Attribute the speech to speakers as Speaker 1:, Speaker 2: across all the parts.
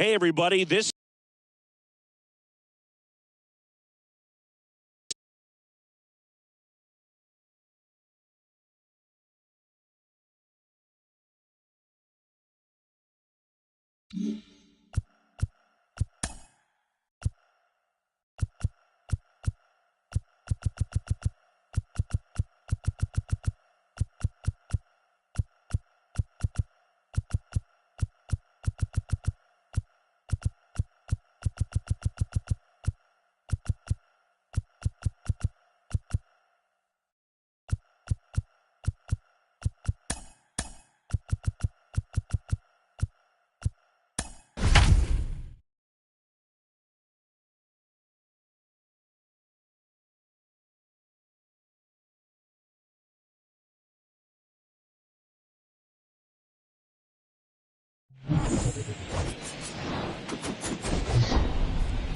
Speaker 1: Hey, everybody, this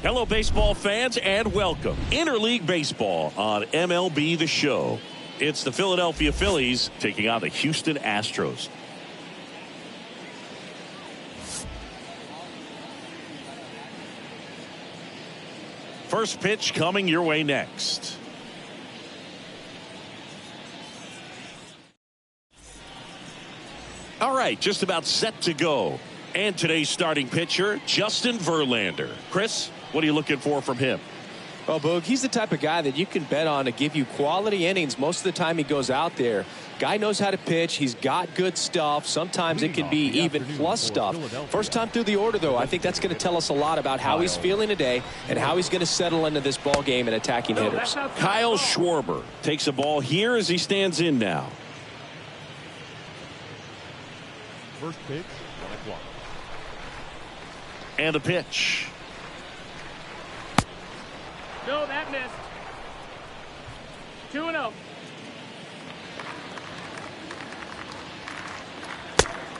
Speaker 1: Hello, baseball fans, and welcome. Interleague Baseball on MLB The Show. It's the Philadelphia Phillies taking on the Houston Astros. First pitch coming your way next. All right, just about set to go. And today's starting pitcher, Justin Verlander. Chris, what are you looking for from him?
Speaker 2: Well, Boog, he's the type of guy that you can bet on to give you quality innings most of the time he goes out there. Guy knows how to pitch. He's got good stuff. Sometimes it can be even plus stuff. First time through the order, though, I think that's going to tell us a lot about how he's feeling today and how he's going to settle into this ball game and attacking hitters.
Speaker 1: Kyle Schwarber takes a ball here as he stands in now.
Speaker 3: First pitch, 1 o'clock.
Speaker 1: And a pitch.
Speaker 4: No, that missed. 2-0.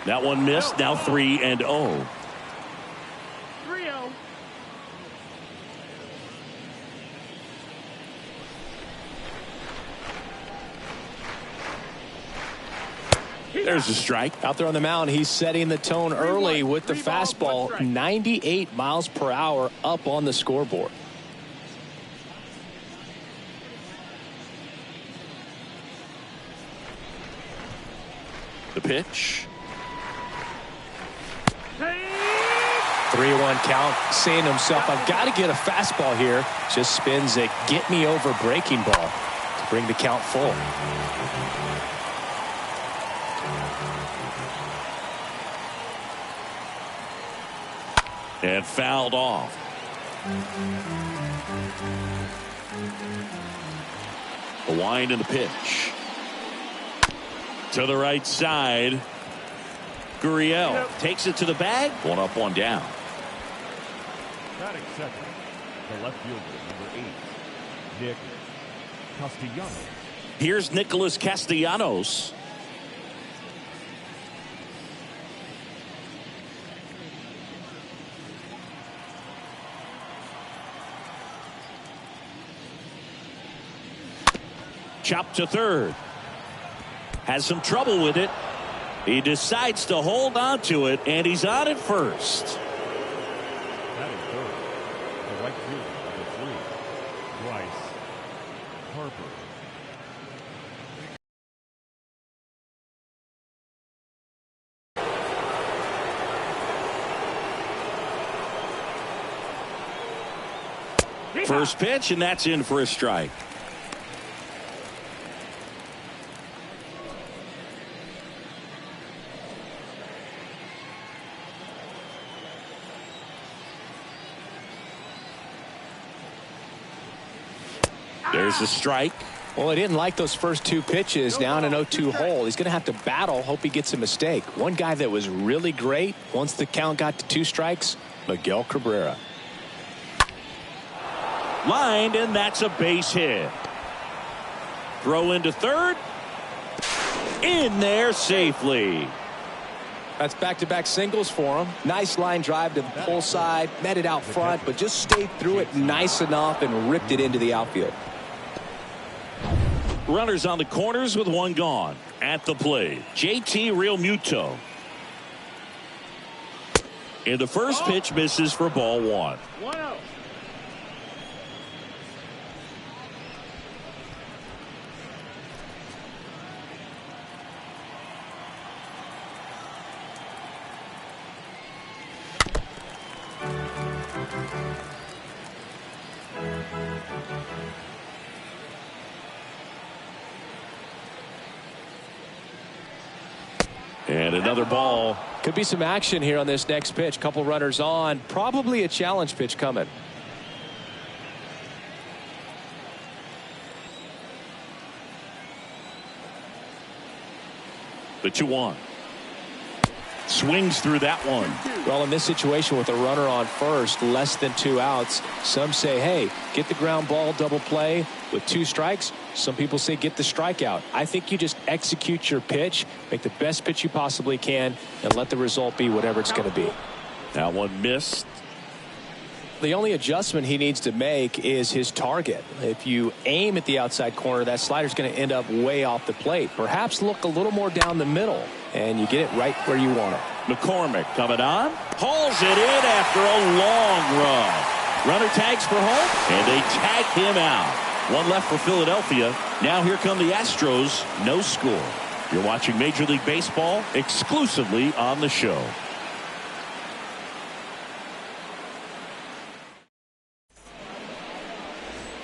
Speaker 1: That one missed. Now 3-0.
Speaker 4: 3-0.
Speaker 1: There's a strike.
Speaker 2: Out there on the mound, he's setting the tone early with the fastball. 98 miles per hour up on the scoreboard.
Speaker 1: The pitch.
Speaker 2: 3-1 count, saying to himself, I've got to get a fastball here. Just spins a get me over breaking ball to bring the count full.
Speaker 1: And fouled off. The wind and the pitch. To the right side. Gurriel takes it to the bag. 1 up, 1 down.
Speaker 3: Batting second, the left fielder, number 8, Nick Castellanos.
Speaker 1: Here's Nicholas Castellanos. Chopped to third. Has some trouble with it. He decides to hold on to it, and he's on at first.
Speaker 3: Batting third, the right fielder, number 3, Bryce Harper.
Speaker 1: First pitch, and that's in for a strike. There's a strike.
Speaker 2: Well, he didn't like those first 2 pitches down an 0-2 hole. He's going to have to battle, hope he gets a mistake. One guy that was really great once the count got to 2 strikes, Miguel Cabrera.
Speaker 1: Lined, and that's a base hit. Throw into third. In there safely.
Speaker 2: That's back-to-back singles for him. Nice line drive to the pull side, met it out front, but just stayed through it nice enough and ripped it into the outfield.
Speaker 1: Runners on the corners with 1 gone. At the plate, JT Realmuto. And the first pitch misses for ball one.
Speaker 3: 1-0.
Speaker 1: And another ball.
Speaker 2: Could be some action here on this next pitch. Couple runners on. Probably a challenge pitch coming.
Speaker 1: The 2-1. Swings through that one.
Speaker 2: Well, in this situation with a runner on first, less than 2 outs, some say, hey, get the ground ball, double play with 2 strikes. Some people say get the strikeout. I think you just execute your pitch, make the best pitch you possibly can, and let the result be whatever it's going to be.
Speaker 1: That one missed.
Speaker 2: The only adjustment he needs to make is his target. If you aim at the outside corner, that slider's going to end up way off the plate. Perhaps look a little more down the middle, and you get it right where you want it.
Speaker 1: McCormick coming on. Hauls it in after a long run. Runner tags for home, and they tag him out. One left for Philadelphia. Now here come the Astros. No score. You're watching Major League Baseball exclusively on the show.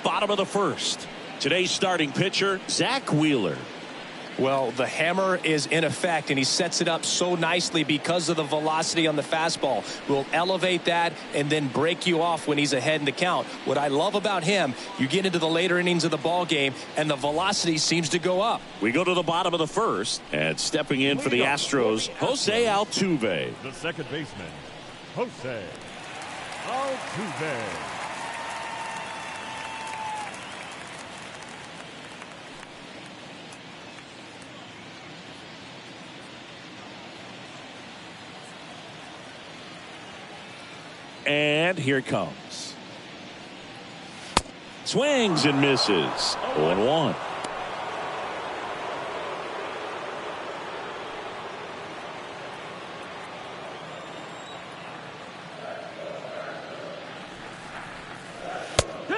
Speaker 1: Bottom of the first. Today's starting pitcher, Zach Wheeler.
Speaker 2: Well, the hammer is in effect, and he sets it up so nicely because of the velocity on the fastball. Will elevate that and then break you off when he's ahead in the count. What I love about him, you get into the later innings of the ball game, and the velocity seems to go up.
Speaker 1: We go to the bottom of the first, and stepping in for the Astros, Jose Altuve.
Speaker 3: The second baseman, Jose Altuve.
Speaker 1: And here it comes. Swings and misses. 0-1.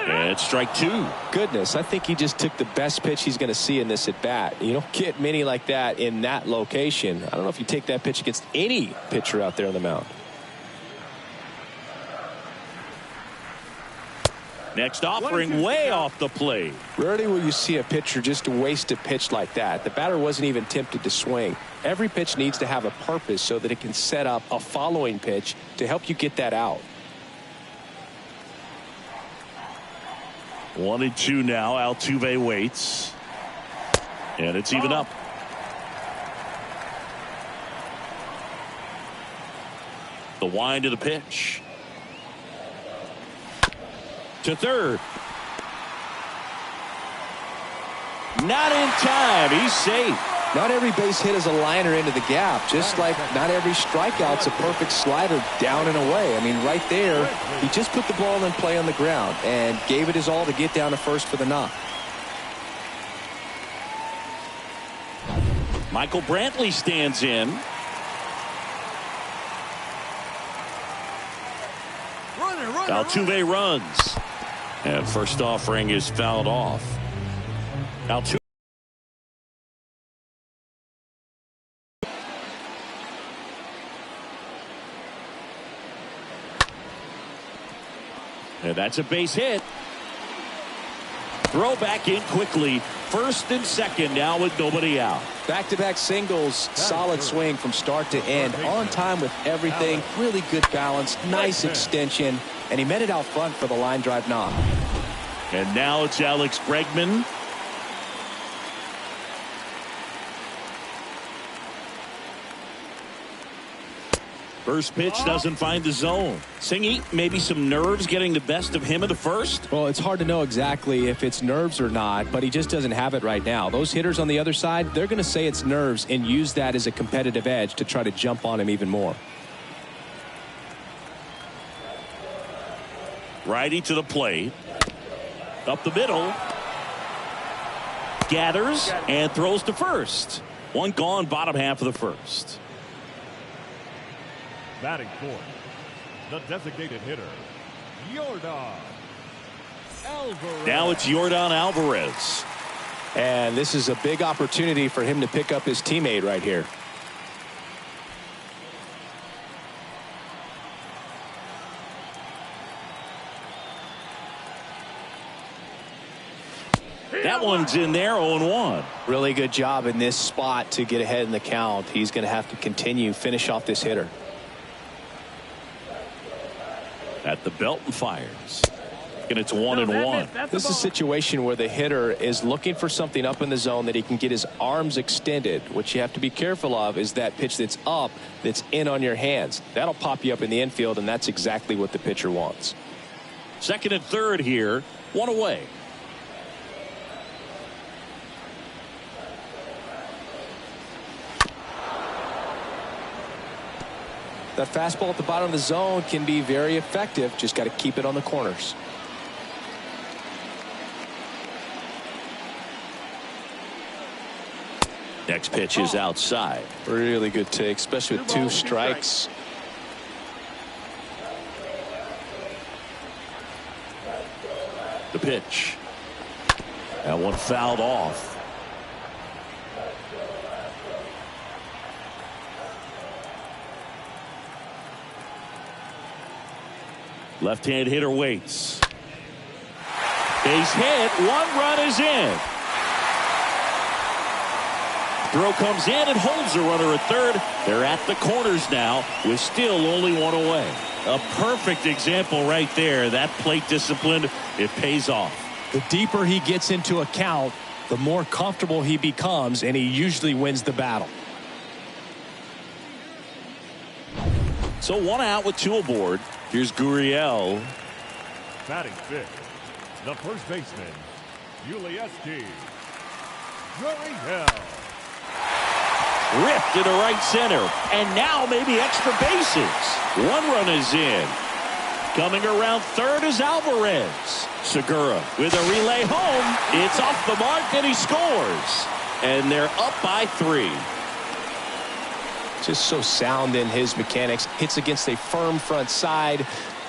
Speaker 1: And strike 2.
Speaker 2: Goodness, I think he just took the best pitch he's going to see in this at bat. You don't get many like that in that location. I don't know if you take that pitch against any pitcher out there on the mound.
Speaker 1: Next offering way off the plate.
Speaker 2: Rarely will you see a pitcher just waste a pitch like that. The batter wasn't even tempted to swing. Every pitch needs to have a purpose so that it can set up a following pitch to help you get that out.
Speaker 1: 1-2 now. Altuve waits. And it's even up. The wind of the pitch. To third. Not in time. He's safe.
Speaker 2: Not every base hit is a liner into the gap, just like not every strikeout's a perfect slider down and away. I mean, right there, he just put the ball in play on the ground and gave it his all to get down to first for the knock.
Speaker 1: Michael Brantley stands in. Altuve runs. And first offering is fouled off. Altuve. And that's a base hit. Throw back in quickly. First and second now with nobody out.
Speaker 2: Back-to-back singles, solid swing from start to end. On time with everything. Really good balance. Nice extension. And he met it out front for the line drive knock.
Speaker 1: And now it's Alex Bregman. First pitch doesn't find the zone. Singy, maybe some nerves getting the best of him in the first?
Speaker 2: Well, it's hard to know exactly if it's nerves or not, but he just doesn't have it right now. Those hitters on the other side, they're going to say it's nerves and use that as a competitive edge to try to jump on him even more.
Speaker 1: Righty to the plate. Up the middle. Gathers and throws to first. One gone, bottom half of the first.
Speaker 3: Batting fourth, the designated hitter, Yordan Alvarez.
Speaker 1: Now it's Yordan Alvarez.
Speaker 2: And this is a big opportunity for him to pick up his teammate right here.
Speaker 1: That one's in there, 0-1.
Speaker 2: Really good job in this spot to get ahead in the count. He's going to have to continue, finish off this hitter.
Speaker 1: At the belt and fires. And it's 1-1.
Speaker 2: This is a situation where the hitter is looking for something up in the zone that he can get his arms extended. What you have to be careful of is that pitch that's up, that's in on your hands. That'll pop you up in the infield, and that's exactly what the pitcher wants.
Speaker 1: Second and third here, one away.
Speaker 2: That fastball at the bottom of the zone can be very effective. Just got to keep it on the corners.
Speaker 1: Next pitch is outside.
Speaker 2: Really good take, especially with 2 strikes.
Speaker 1: The pitch. That one fouled off. Left-hand hitter waits. Base hit. 1 run is in. Throw comes in and holds the runner at third. They're at the corners now with still only 1 away. A perfect example right there. That plate discipline, it pays off.
Speaker 2: The deeper he gets into a count, the more comfortable he becomes, and he usually wins the battle.
Speaker 1: So 1 out with 2 aboard. Here's Gurriel.
Speaker 3: Batting fifth, the first baseman, Ulieski Gurriel.
Speaker 1: Ripped into right center. And now maybe extra bases. 1 run is in. Coming around third is Alvarez. Segura with a relay home. It's off the mark and he scores. And they're up by 3.
Speaker 2: Just so sound in his mechanics. Hits against a firm front side,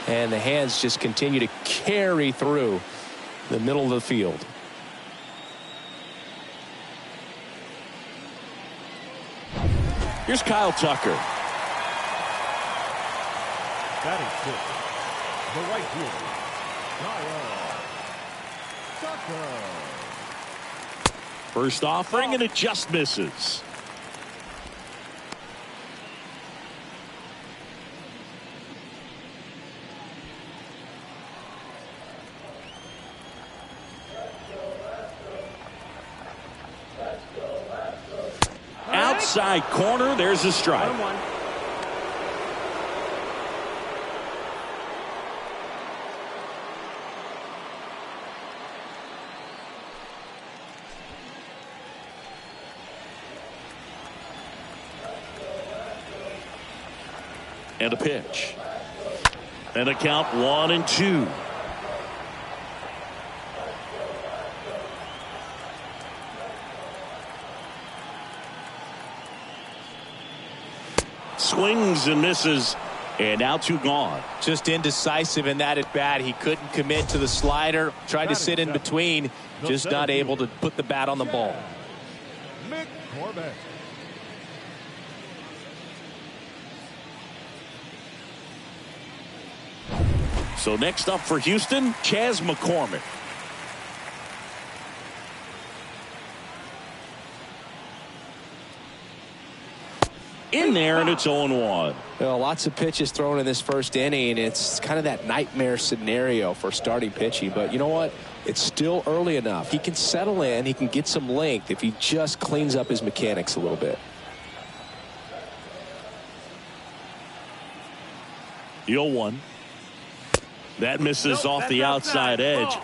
Speaker 2: and the hands just continue to carry through the middle of the field.
Speaker 1: Here's Kyle Tucker.
Speaker 3: Batting sixth, the right fielder, Kyle Tucker.
Speaker 1: First offering, and it just misses. Outside corner, there's a strike. And a pitch. And a count 1-2. Swings and misses, and now 2 gone.
Speaker 2: Just indecisive in that at bat. He couldn't commit to the slider, tried to sit in between, just not able to put the bat on the ball.
Speaker 3: Mick Corbett.
Speaker 1: So next up for Houston, Chas McCormick. In there, and it's 0-1.
Speaker 2: Well, lots of pitches thrown in this first inning. It's kind of that nightmare scenario for starting pitching. But you know what? It's still early enough. He can settle in. He can get some length if he just cleans up his mechanics a little bit.
Speaker 1: The 0-1. That misses off the outside edge.
Speaker 3: Ball.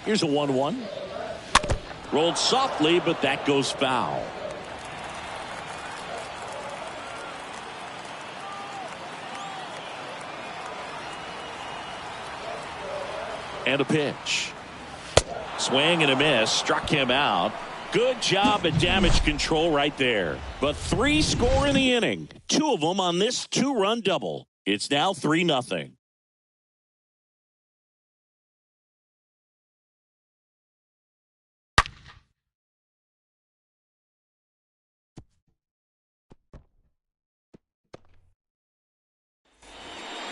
Speaker 1: Here's a 1-1. Rolled softly, but that goes foul. And a pitch. Swing and a miss. Struck him out. Good job at damage control right there. But 3 score in the inning. 2 of them on this 2-run double. It's now 3-0.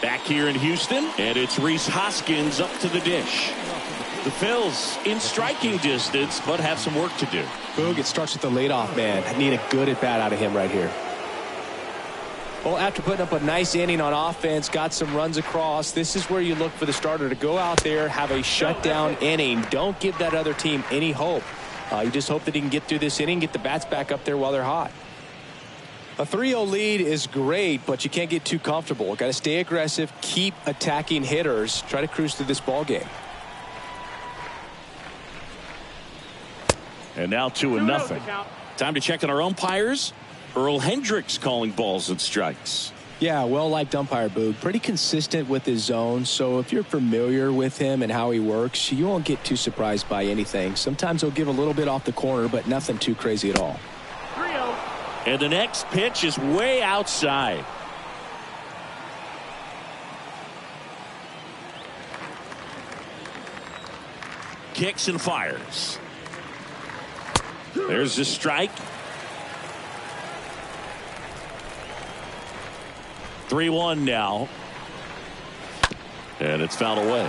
Speaker 1: Back here in Houston, and it's Rhys Hoskins up to the dish. The Phils in striking distance, but have some work to do.
Speaker 2: Boog, it starts with the leadoff man. I need a good at-bat out of him right here. Well, after putting up a nice inning on offense, got some runs across, this is where you look for the starter to go out there, have a shutdown inning. Don't give that other team any hope. You just hope that he can get through this inning, get the bats back up there while they're hot. A 3-0 lead is great, but you can't get too comfortable. Got to stay aggressive, keep attacking hitters, try to cruise through this ball game.
Speaker 1: And now 2-0. Time to check on our umpires. Earl Hendricks calling balls and strikes.
Speaker 2: Yeah, well-liked umpire, Boog. Pretty consistent with his zone, so if you're familiar with him and how he works, you won't get too surprised by anything. Sometimes he'll give a little bit off the corner, but nothing too crazy at all.
Speaker 1: 3-0. And the next pitch is way outside. Kicks and fires. There's the strike. 3-1 now. And it's fouled away.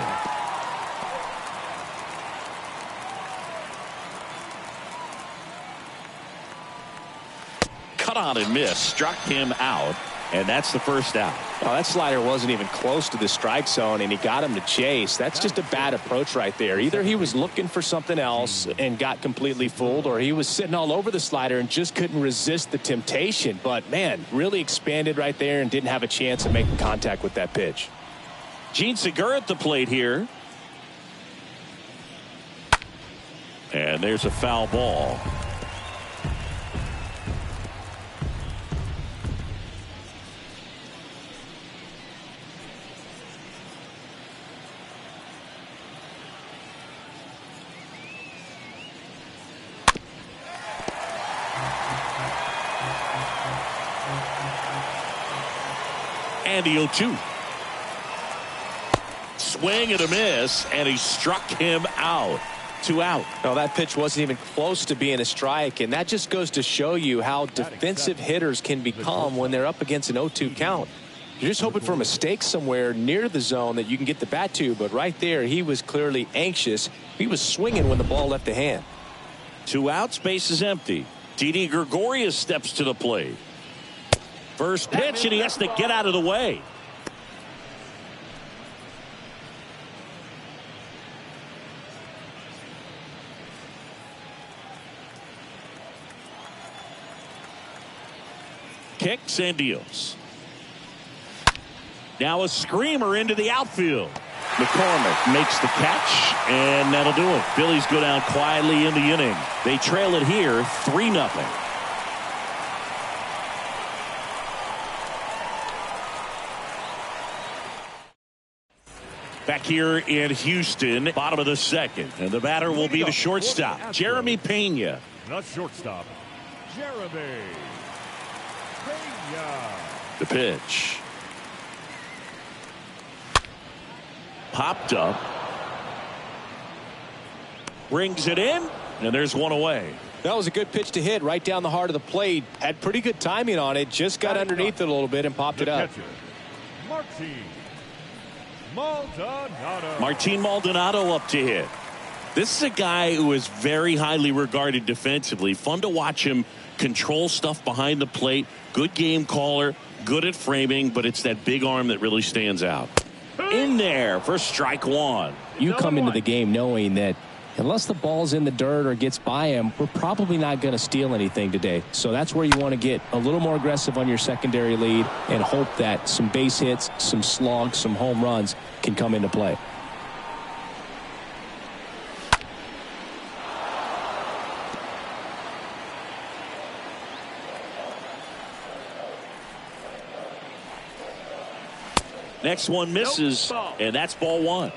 Speaker 1: Cut on and miss. Struck him out. And that's the first out.
Speaker 2: Oh, that slider wasn't even close to the strike zone, and he got him to chase. That's just a bad approach right there. Either he was looking for something else and got completely fooled, or he was sitting all over the slider and just couldn't resist the temptation. But, man, really expanded right there and didn't have a chance of making contact with that pitch.
Speaker 1: Gene Segura at the plate here. And there's a foul ball. And the 0-2. Swing and a miss, and he struck him out. 2 out.
Speaker 2: No, that pitch wasn't even close to being a strike, and that just goes to show you how defensive hitters can become when they're up against an 0-2 count. You're just hoping for a mistake somewhere near the zone that you can get the bat to, but right there he was clearly anxious. He was swinging when the ball left the hand.
Speaker 1: 2 outs, base is empty. Didi Gregorius steps to the plate. First pitch, and he has to get out of the way. Kicks and deals. Now a screamer into the outfield. McCormick makes the catch, and that'll do it. Phillies go down quietly in the inning. They trail it here 3-0. Back here in Houston, bottom of the second. And the batter will be the shortstop, Jeremy Pena.
Speaker 3: The shortstop, Jeremy Pena.
Speaker 1: The pitch. Popped up. Brings it in, and there's one away.
Speaker 2: That was a good pitch to hit right down the heart of the plate. Had pretty good timing on it. Just got underneath it a little bit and popped it up.
Speaker 1: Martin Maldonado up to hit. This is a guy who is very highly regarded defensively. Fun to watch him control stuff behind the plate. Good game caller, good at framing, but it's that big arm that really stands out. In there for strike 1.
Speaker 2: You come into the game knowing that unless the ball's in the dirt or gets by him, we're probably not going to steal anything today. So that's where you want to get a little more aggressive on your secondary lead and hope that some base hits, some slogs, some home runs can come into play.
Speaker 1: Next one misses, and that's ball 1.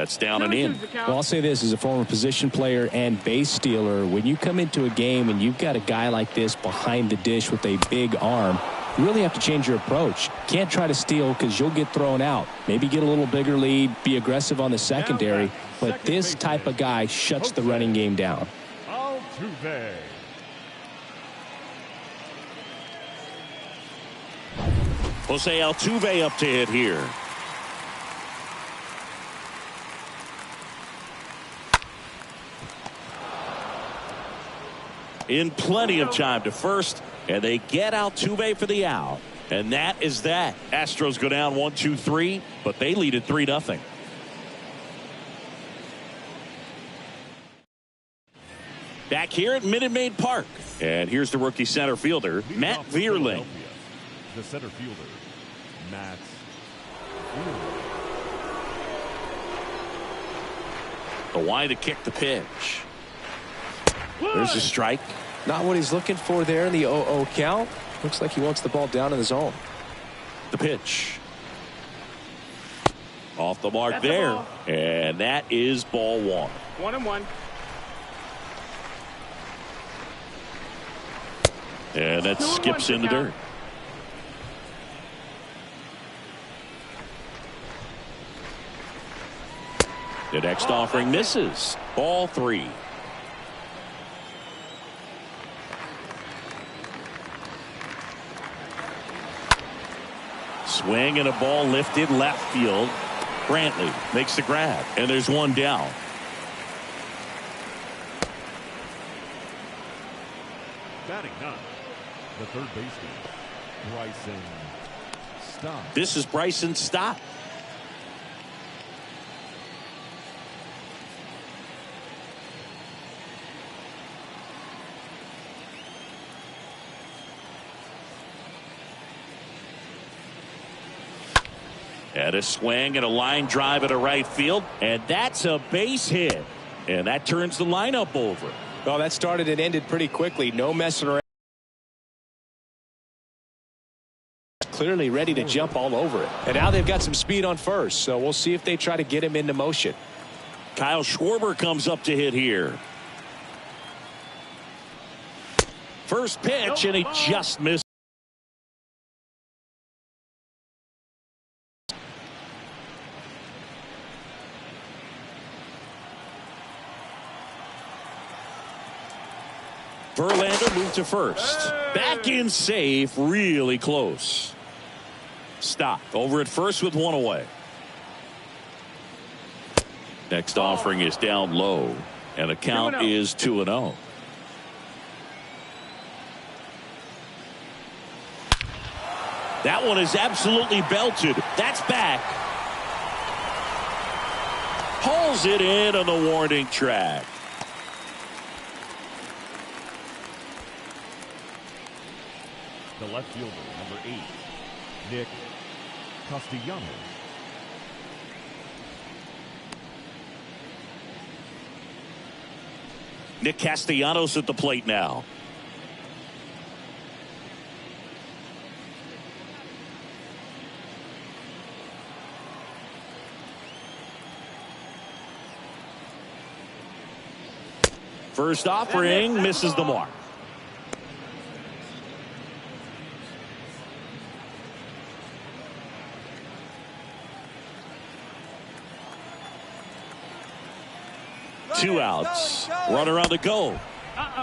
Speaker 1: That's down and in.
Speaker 2: Well, I'll say this as a former position player and base stealer. When you come into a game and you've got a guy like this behind the dish with a big arm, you really have to change your approach. Can't try to steal because you'll get thrown out. Maybe get a little bigger lead, be aggressive on the secondary. But this type of guy shuts the running game down.
Speaker 3: Altuve.
Speaker 1: Jose Altuve up to hit here. In plenty of time to first, and they get Altuve for the out. And that is that. Astros go down 1-2-3, but they lead it 3-0. Back here at Minute Maid Park. And here's the rookie center fielder, Matt Vierling.
Speaker 3: The center fielder, Matt Vierling.
Speaker 1: The wide to kick the pitch. There's a strike.
Speaker 2: Not what he's looking for there in the 0-0 count. Looks like he wants the ball down in the zone.
Speaker 1: The pitch. Off the mark there. And that is ball one.
Speaker 4: 1-1.
Speaker 1: And that skips in the dirt. The next offering misses. Ball three. Swing and a ball lifted left field. Brantley makes the grab, and there's one down.
Speaker 3: Batting ninth, the third baseman, Bryson Stott.
Speaker 1: This is Bryson Stott. And a swing and a line drive at a right field, and that's a base hit, and that turns the lineup over.
Speaker 2: Well, that started and ended pretty quickly. No messing around. Clearly ready to jump all over it. And now they've got some speed on first, so we'll see if they try to get him into motion.
Speaker 1: Kyle Schwarber comes up to hit here. First pitch, and he just missed. Verlander moved to first. Back in safe, really close. Stop over at first with one away. Next offering is down low, and the count is 2-0. That one is absolutely belted. That's back. Hauls it in on the warning track.
Speaker 3: The left fielder, number 8, Nick Castellanos.
Speaker 1: Nick Castellanos at the plate now. First offering misses the mark. Two outs. Runner on the go.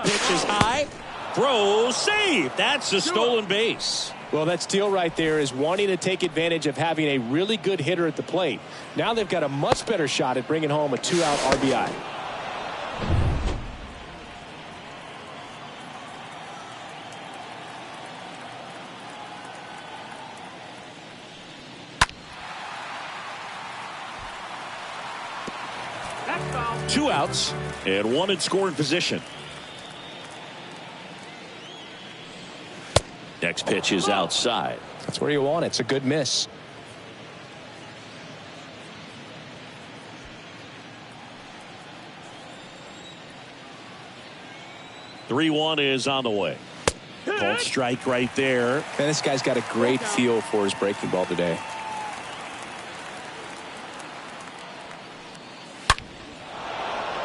Speaker 1: Pitch is high. Throw safe. That's a stolen base.
Speaker 2: Well, that steal right there is wanting to take advantage of having a really good hitter at the plate. Now they've got a much better shot at bringing home a 2-out RBI.
Speaker 1: Two outs and one in scoring position. Next pitch is outside.
Speaker 2: That's where you want it. It's a good miss.
Speaker 1: Three one is on the way. Called strike right there.
Speaker 2: Man, this guy's got a great feel for his breaking ball today.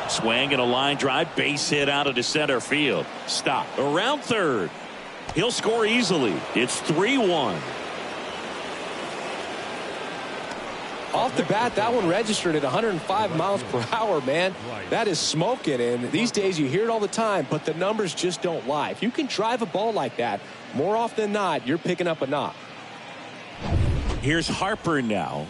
Speaker 1: Swing and a line drive, base hit out into center field. Stop around third. He'll score easily. It's 3-1.
Speaker 2: Off the bat, that one registered at 105 miles per hour, man. That is smoking, and these days you hear it all the time, but the numbers just don't lie. If you can drive a ball like that, more often than not, you're picking up a knock.
Speaker 1: Here's Harper now.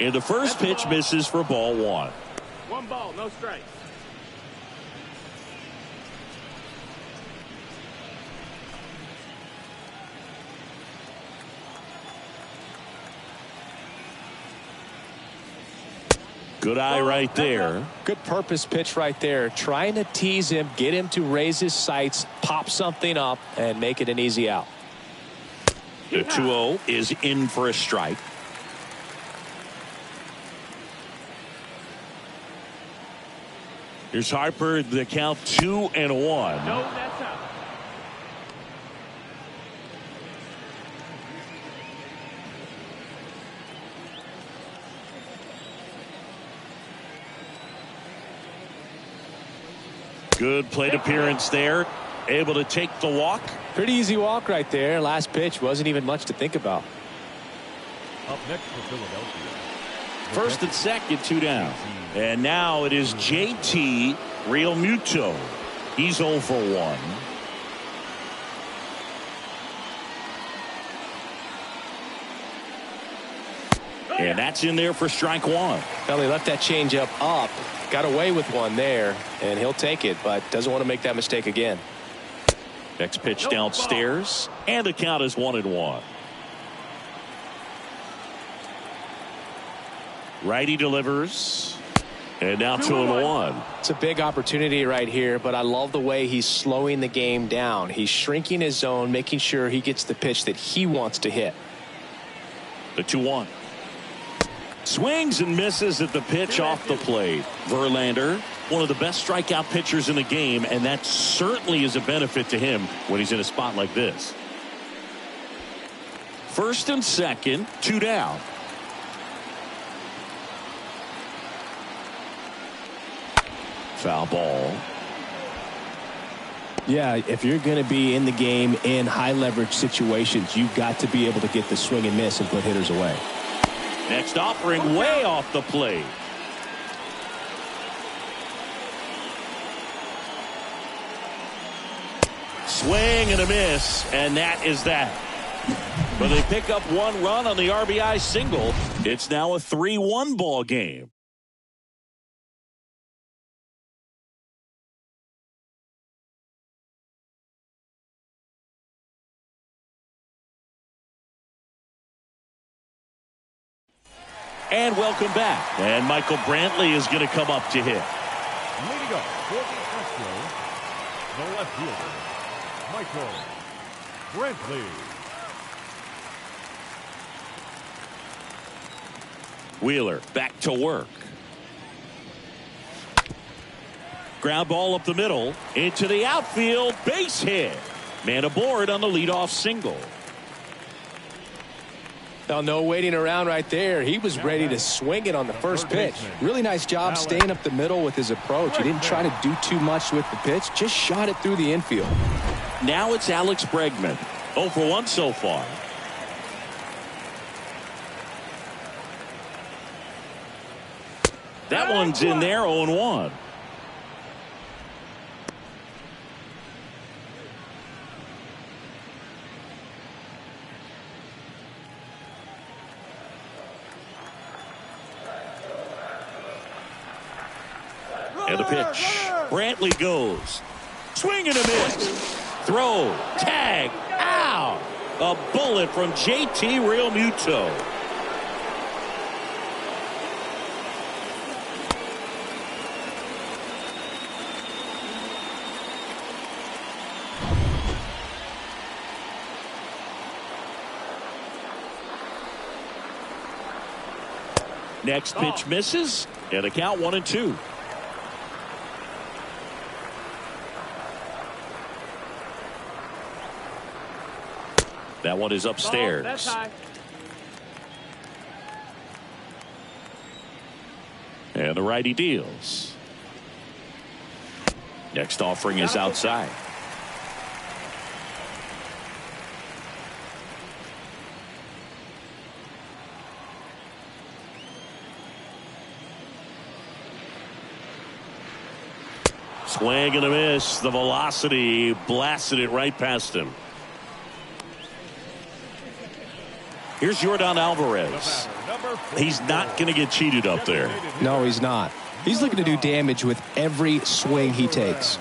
Speaker 1: And the first pitch misses for ball one.
Speaker 4: One ball, no strikes.
Speaker 1: Good eye right there.
Speaker 2: Good purpose pitch right there. Trying to tease him, get him to raise his sights, pop something up, and make it an easy out.
Speaker 1: The 2-0 is in for a strike. Here's Harper, the count 2-1.
Speaker 4: No, that's out.
Speaker 1: Good plate appearance there. Able to take the walk.
Speaker 2: Pretty easy walk right there. Last pitch wasn't even much to think about.
Speaker 3: Up next for Philadelphia.
Speaker 1: First and second, 2 down. And now it is JT Realmuto. He's 0 for 1. And that's in there for strike one.
Speaker 2: Well, he left that changeup up, got away with one there, and he'll take it, but doesn't want to make that mistake again.
Speaker 1: Next pitch downstairs, and the count is 1-1. Righty delivers, and now 2-1.
Speaker 2: It's a big opportunity right here, but I love the way he's slowing the game down. He's shrinking his zone, making sure he gets the pitch that he wants to hit.
Speaker 1: The 2-1. Swings and misses at the pitch off the plate. Verlander, one of the best strikeout pitchers in the game, and that certainly is a benefit to him when he's in a spot like this. First and second, 2 down. Foul ball.
Speaker 5: Yeah, if you're going to be in the game in high leverage situations, you've got to be able to get the swing and miss and put hitters away.
Speaker 1: Next offering way off the plate. Swing and a miss, and that is that. But they pick up 1 run on the RBI single. It's now a 3-1 ball game. And welcome back. And Michael Brantley is going to come up to hit.
Speaker 3: Leading up for the Astros, the left fielder, Michael Brantley.
Speaker 1: Wheeler back to work. Ground ball up the middle into the outfield, base hit. Man aboard on the leadoff single.
Speaker 2: Now, no waiting around right there. He was ready to swing it on the first pitch.
Speaker 5: Really nice job staying up the middle with his approach. He didn't try to do too much with the pitch, just shot it through the infield.
Speaker 1: Now it's Alex Bregman. 0 for 1 so far. That one's in there, 0-1. And a pitch. Brantley goes. Swing and a miss. Throw. Tag. Ow. A bullet from JT Realmuto. Next pitch misses. And the count 1-2. That one is upstairs.
Speaker 4: That's high.
Speaker 1: And the righty deals. Next offering is outside. Swing and a miss. The velocity blasted it right past him. Here's Yordan Alvarez. He's not going to get cheated up there.
Speaker 2: No, he's not. He's looking to do damage with every swing he takes.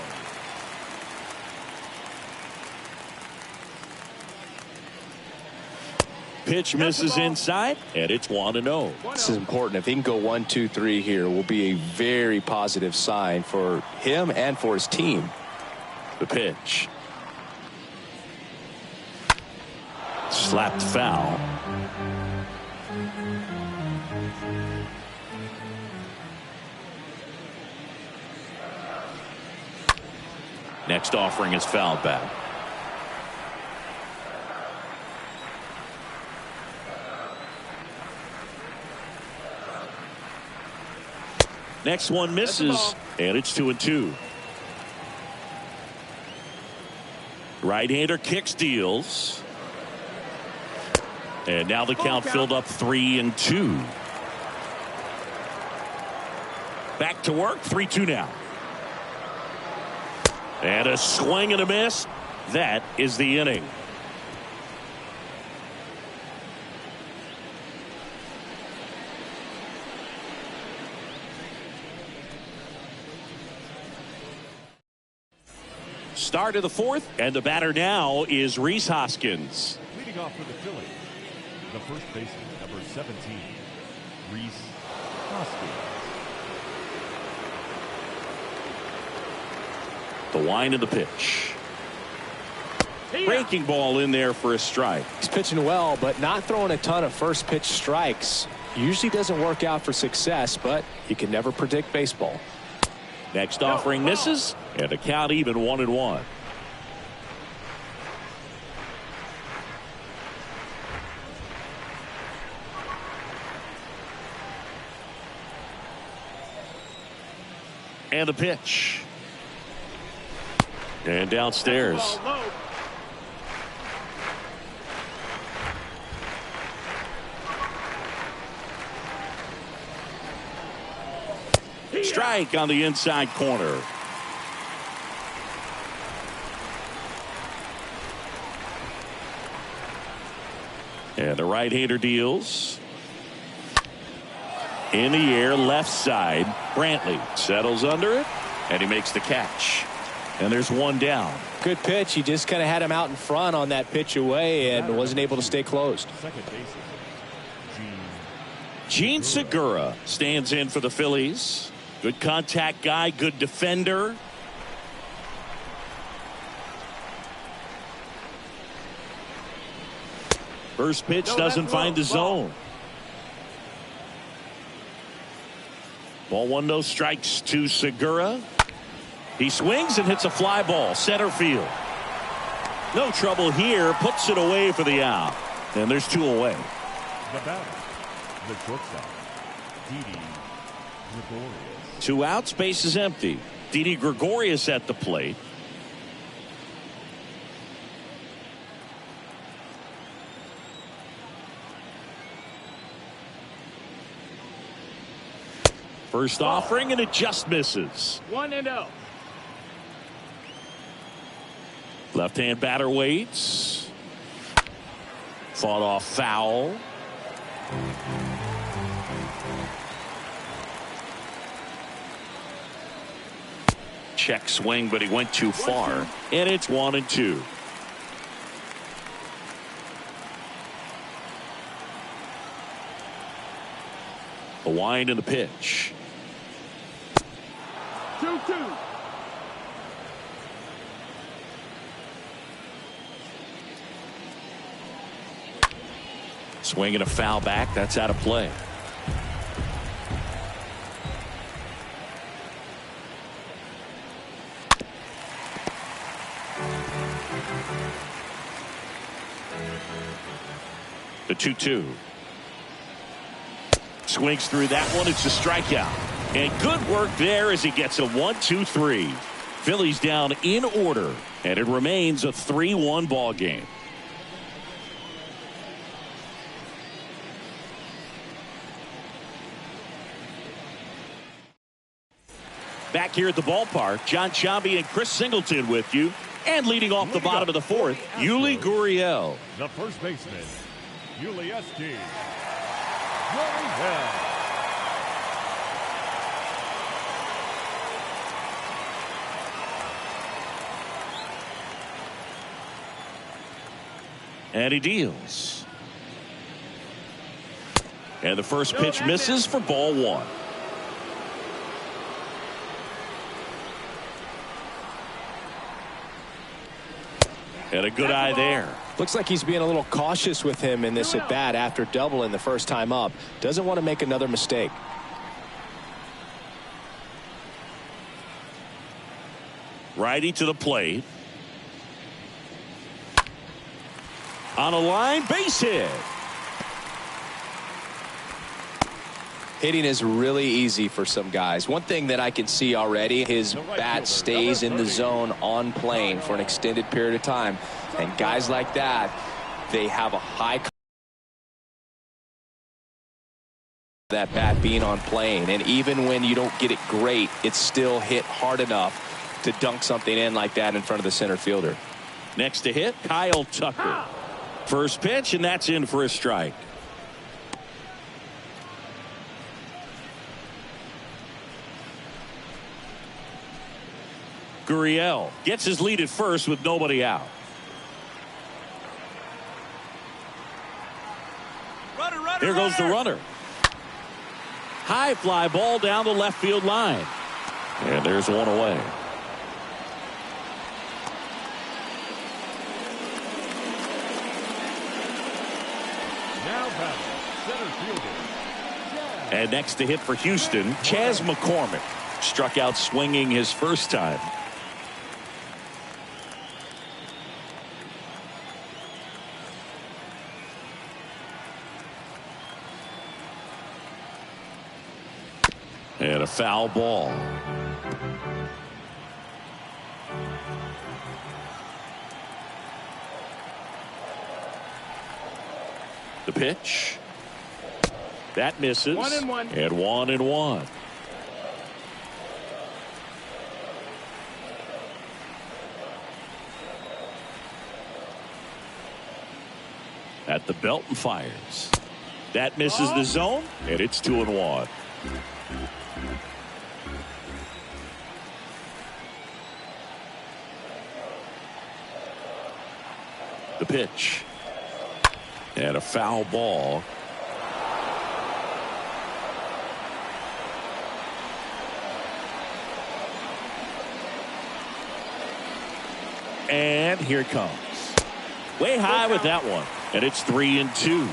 Speaker 1: Pitch misses inside, and it's 1-0.
Speaker 2: This is important. If he can go 1, 2, 3 here, will be a very positive sign for him and for his team.
Speaker 1: The pitch. Slapped foul. Next offering is fouled back. Next one misses, and it's 2-2. Right-hander kicks, deals. And now the count filled up 3-2. Back to work, 3-2 now. And a swing and a miss. That is the inning. Start of the fourth, and the batter now is Rhys Hoskins.
Speaker 3: Leading off for the Phillies, the first baseman, number 17, Rhys Hoskins.
Speaker 1: The wind of the pitch. Breaking ball in there for a strike.
Speaker 2: He's pitching well, but not throwing a ton of first pitch strikes. Usually doesn't work out for success, but you can never predict baseball.
Speaker 1: Next offering misses, and the count even 1-1. And the pitch. And downstairs. Strike on the inside corner. And the right-hander deals. In the air, left side. Brantley settles under it, and he makes the catch. And there's one down.
Speaker 2: Good pitch. He just kind of had him out in front on that pitch away and wasn't able to stay closed.
Speaker 3: Second baseman,
Speaker 1: Gene Segura stands in for the Phillies. Good contact guy, good defender. First pitch doesn't find the zone. Ball one, no strikes to Segura. He swings and hits a fly ball, center field. No trouble here, puts it away for the out. And there's two away.
Speaker 3: the batter, the shortstop, Didi Gregorius.
Speaker 1: 2 outs, base is empty. Didi Gregorius at the plate. First offering, and it just misses.
Speaker 4: 1-0.
Speaker 1: Left-hand batter waits. Fought off foul. Check swing, but he went too far. And it's 1-2. The wind and the pitch.
Speaker 4: 2-2.
Speaker 1: Swing and a foul back. That's out of play. The 2-2. Swings through that one. It's a strikeout. And good work there as he gets a 1-2-3. Phillies down in order, and it remains a 3-1 ball game. Back here at the ballpark, John Chambi and Chris Singleton with you. And leading off the bottom of the fourth, Yuli Gurriel.
Speaker 3: The first baseman, Yuli Gurriel.
Speaker 1: And he deals. And the first pitch misses for ball one. And a good eye there.
Speaker 2: Looks like he's being a little cautious with him in this at bat after doubling the first time up. Doesn't want to make another mistake.
Speaker 1: Righty to the plate. On a line, base hit.
Speaker 2: Hitting is really easy for some guys. One thing that I can see already, his bat stays in the zone on plane for an extended period of time. And guys like that, they have a high that bat being on plane. And even when you don't get it great, it's still hit hard enough to dunk something in like that in front of the center fielder.
Speaker 1: Next to hit, Kyle Tucker. First pitch, and that's in for a strike. Gurriel gets his lead at first with nobody out. Here goes the runner. High fly ball down the left field line. And there's one away.
Speaker 3: Now batting, center fielder.
Speaker 1: And next to hit for Houston, Chas McCormick. Struck out swinging his first time. And a foul ball. The pitch. That misses.
Speaker 4: 1-1.
Speaker 1: And 1-1. At the belt and fires. That misses the zone, and it's 2-1. The pitch. And a foul ball. And here it comes. Way high with that one. And it's 3-2.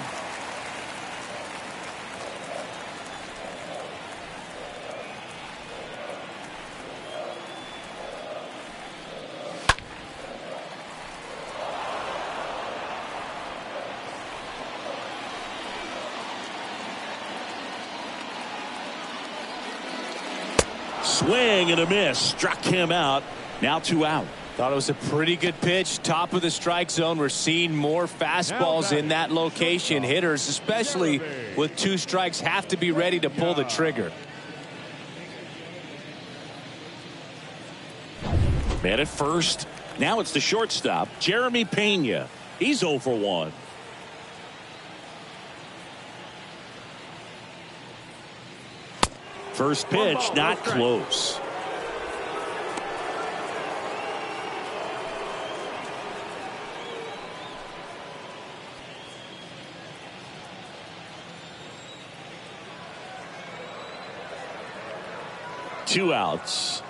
Speaker 1: Swing and a miss. Struck him out. Now 2 out.
Speaker 2: Thought it was a pretty good pitch. Top of the strike zone. We're seeing more fastballs in that location. Hitters, especially with 2 strikes, have to be ready to pull the trigger.
Speaker 1: Man at first. Now it's the shortstop, Jeremy Pena. He's 0 for 1. First pitch, not close. Two outs.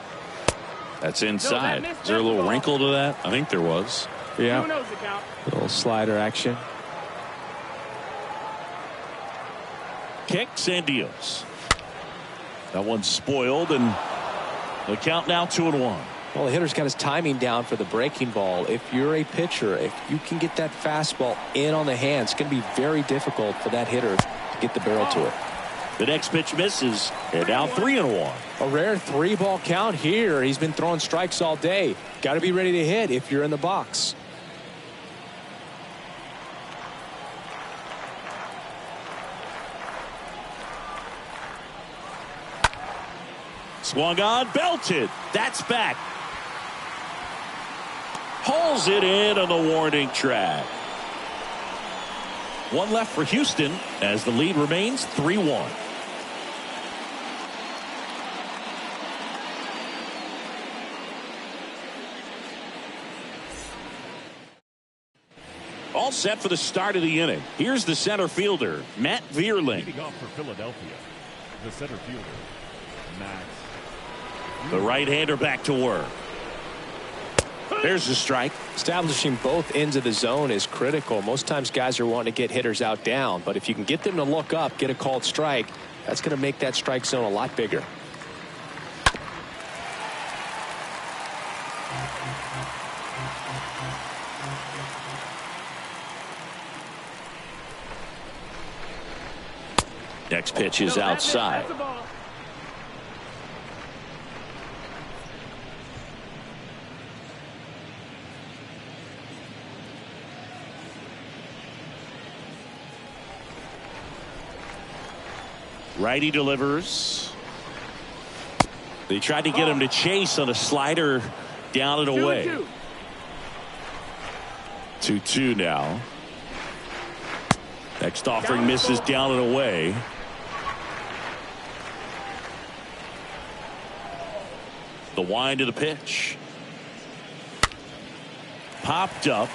Speaker 1: That's inside. Is there a little wrinkle to that? I think there was.
Speaker 2: Yeah.
Speaker 4: Who knows the count?
Speaker 2: Little slider action.
Speaker 1: Kicks and deals. That one's spoiled, and the count now 2-1.
Speaker 2: Well, the hitter's got his timing down for the breaking ball. If you're a pitcher, if you can get that fastball in on the hands, it's going to be very difficult for that hitter to get the barrel to it.
Speaker 1: The next pitch misses, and now 3-1.
Speaker 2: A rare 3-ball count here. He's been throwing strikes all day. Got to be ready to hit if you're in the box.
Speaker 1: Swung on, belted. That's back. Hauls it in on the warning track. One left for Houston as the lead remains 3-1. All set for the start of the inning. Here's the center fielder, Matt Vierling.
Speaker 3: Leading off for Philadelphia, the center fielder, Matt.
Speaker 1: The right-hander back to work. There's the strike.
Speaker 2: Establishing both ends of the zone is critical. Most times guys are wanting to get hitters out down, but if you can get them to look up, get a called strike, that's going to make that strike zone a lot bigger.
Speaker 1: Next pitch is outside. Righty delivers. They tried to get him to chase on a slider down and away. 2-2 now. Next offering misses down and away. The wind of the pitch. Popped up.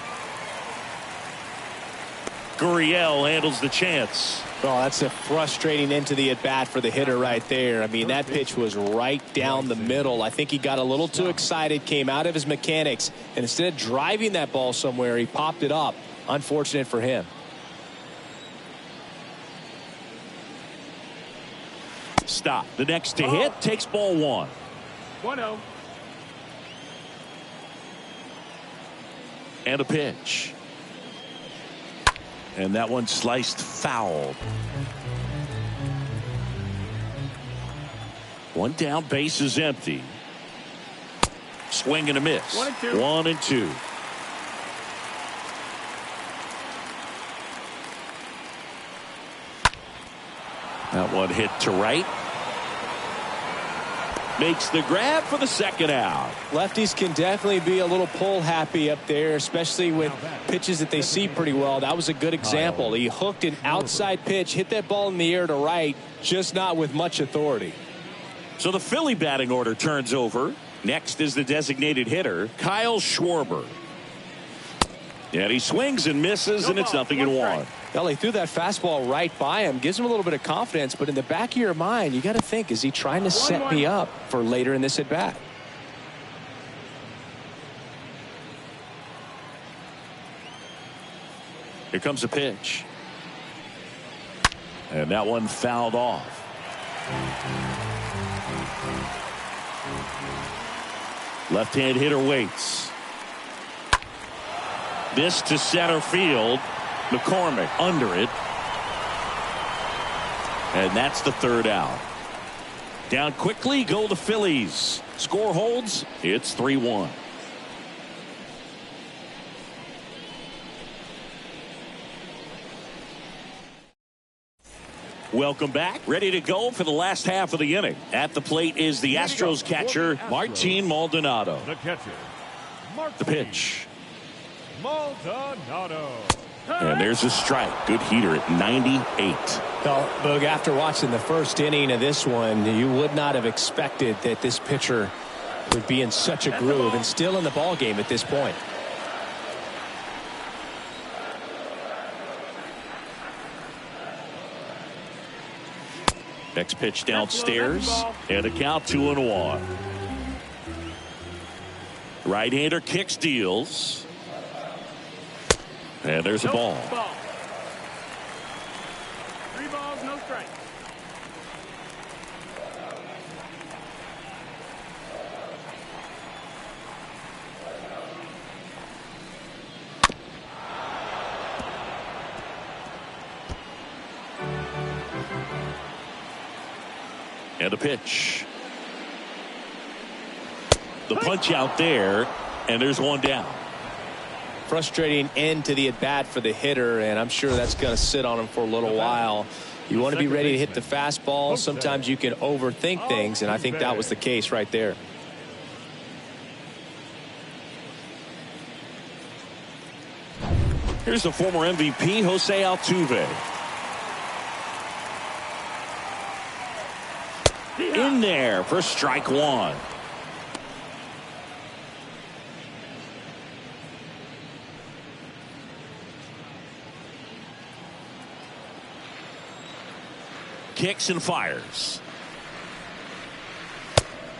Speaker 1: Gurriel handles the chance.
Speaker 2: Well, that's a frustrating end to the at-bat for the hitter right there. I mean, that pitch was right down the middle. I think he got a little too excited, came out of his mechanics, and instead of driving that ball somewhere, he popped it up. Unfortunate for him.
Speaker 1: Stop. The next to hit takes ball one.
Speaker 4: 1-0.
Speaker 1: And a pitch. And that one sliced foul. One down, base is empty. Swing and a miss.
Speaker 4: 1-2.
Speaker 1: 1-2. That one hit to right. Makes the grab for the second out.
Speaker 2: Lefties can definitely be a little pull happy up there, especially with pitches that they see pretty well. That was a good example. He hooked an outside pitch, hit that ball in the air to right, just not with much authority.
Speaker 1: So the Philly batting order turns over. Next is the designated hitter, Kyle Schwarber. And he swings and misses, and it's 0-1.
Speaker 2: Well, he threw that fastball right by him, gives him a little bit of confidence, but in the back of your mind, you got to think, is he trying to set me up for later in this at bat?
Speaker 1: Here comes a pitch. And that one fouled off. Left-hand hitter waits. This to center field. McCormick under it. And that's the third out. Down quickly go the Phillies. Score holds. It's 3-1. Welcome back. Ready to go for the last half of the inning. At the plate is the Astros catcher, Martin Maldonado.
Speaker 3: The catcher,
Speaker 1: The pitch.
Speaker 3: Maldonado.
Speaker 1: And there's a strike. Good heater at 98.
Speaker 2: Well, Boog, after watching the first inning of this one, you would not have expected that this pitcher would be in such a groove and still in the ball game at this point.
Speaker 1: Next pitch downstairs, and a count 2-1. Right-hander kicks, deals. And there's a ball.
Speaker 4: 3 balls, no strikes.
Speaker 1: And a pitch. The punch out there, and there's one down.
Speaker 2: Frustrating end to the at-bat for the hitter, and I'm sure that's going to sit on him for a little while. You want to be ready to hit the fastball. Sometimes you can overthink things, and I think that was the case right there.
Speaker 1: Here's the former MVP, Jose Altuve. In there for strike one. Kicks and fires.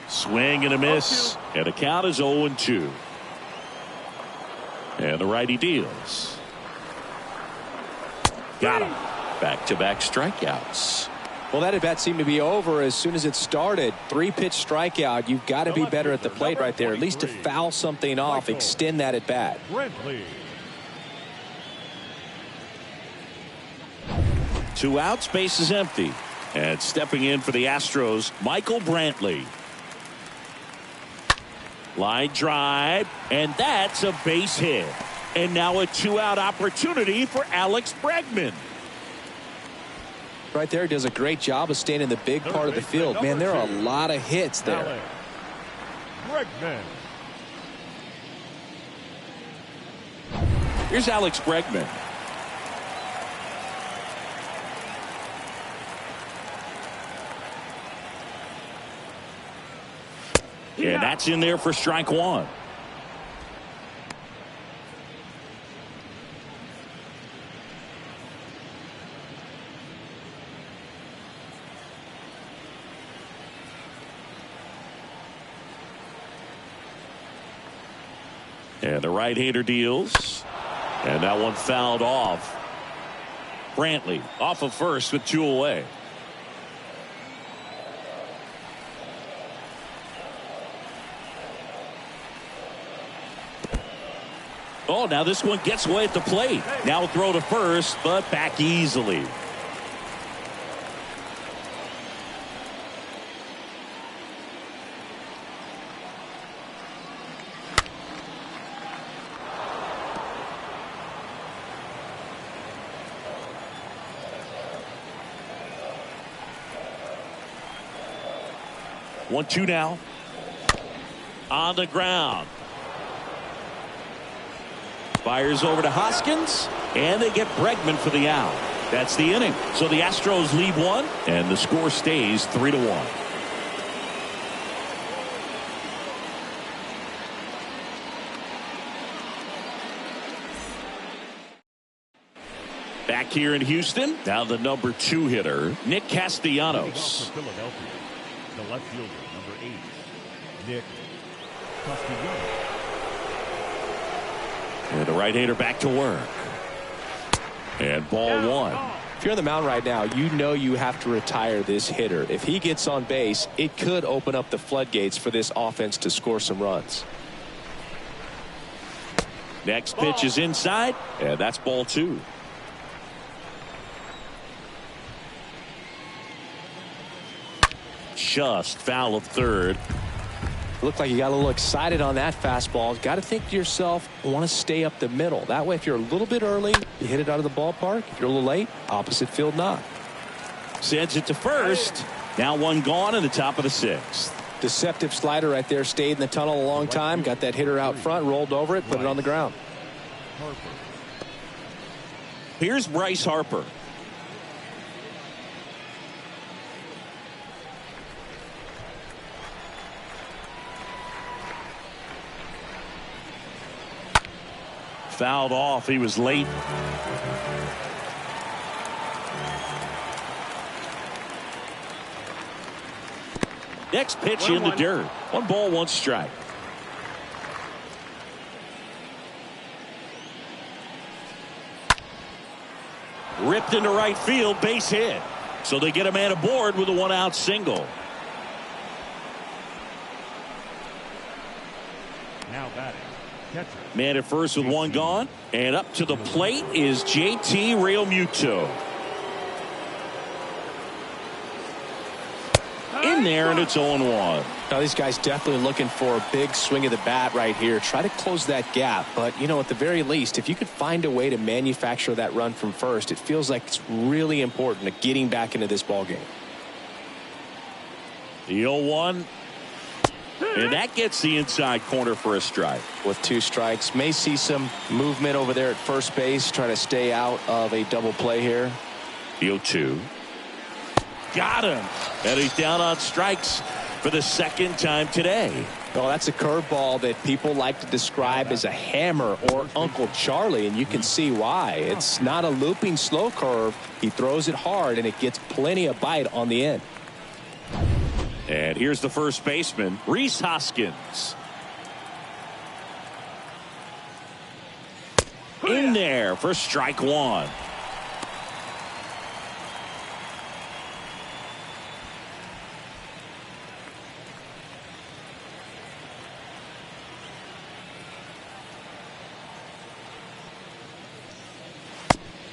Speaker 1: Swing and a miss. And the count is 0-2. And the righty deals. Got him. Back-to-back strikeouts.
Speaker 2: Well, that at-bat seemed to be over as soon as it started. 3-pitch strikeout. You've got to be better at the plate right there, at least to foul something off, extend that at-bat.
Speaker 1: 2 outs, base is empty. And stepping in for the Astros, Michael Brantley. Line drive, and that's a base hit. And now a 2-out opportunity for Alex Bregman.
Speaker 2: Right there, does a great job of staying in the big part of the field. Man, there are a lot of hits there.
Speaker 1: Here's Alex Bregman. And that's in there for strike one. And the right-hander deals. And that one fouled off. Brantley off of first with 2 away. Oh, now this one gets away at the plate. Now a throw to first, but back easily. One, two now. On the ground. Fires over to Hoskins, and they get Bregman for the out. That's the inning. So the Astros lead 1, and the score stays 3-1. Back here in Houston, now the number 2 hitter, Nick Castellanos.
Speaker 3: Philadelphia, the left fielder, number 8, Nick Castellanos.
Speaker 1: And the right-hander back to work. And ball 1.
Speaker 2: If you're on the mound right now, you know you have to retire this hitter. If he gets on base, it could open up the floodgates for this offense to score some runs.
Speaker 1: Next pitch is inside, and that's ball 2. Just foul of third.
Speaker 2: Looked like you got a little excited on that fastball. Got to think to yourself, I want to stay up the middle. That way, if you're a little bit early, you hit it out of the ballpark. If you're a little late, opposite field knock.
Speaker 1: Sends it to first. Now one gone in the top of the 6th.
Speaker 2: Deceptive slider right there. Stayed in the tunnel a long time. Got that hitter out front, rolled over it, put it on the ground.
Speaker 1: Here's Bryce Harper. Fouled off. He was late. Next pitch in the dirt. 1 ball, 1 strike. Ripped into right field, base hit. So they get a man aboard with a 1-out single.
Speaker 3: Now batting. Catcher.
Speaker 1: Man at first with 1 gone. And up to the plate is JT Realmuto. in there, and it's 0-1.
Speaker 2: Now, these guys definitely looking for a big swing of the bat right here. Try to close that gap. But, you know, at the very least, if you could find a way to manufacture that run from first, it feels like it's really important to getting back into this ball game.
Speaker 1: The 0-1. And that gets the inside corner for a strike.
Speaker 2: With 2 strikes, may see some movement over there at first base, trying to stay out of a double play here.
Speaker 1: The 0-2. Got him. And he's down on strikes for the second time today.
Speaker 2: Well, that's a curveball that people like to describe as a hammer or Uncle Charlie, and you can see why. It's not a looping slow curve. He throws it hard, and it gets plenty of bite on the end.
Speaker 1: And here's the first baseman, Rhys Hoskins. In there for strike 1.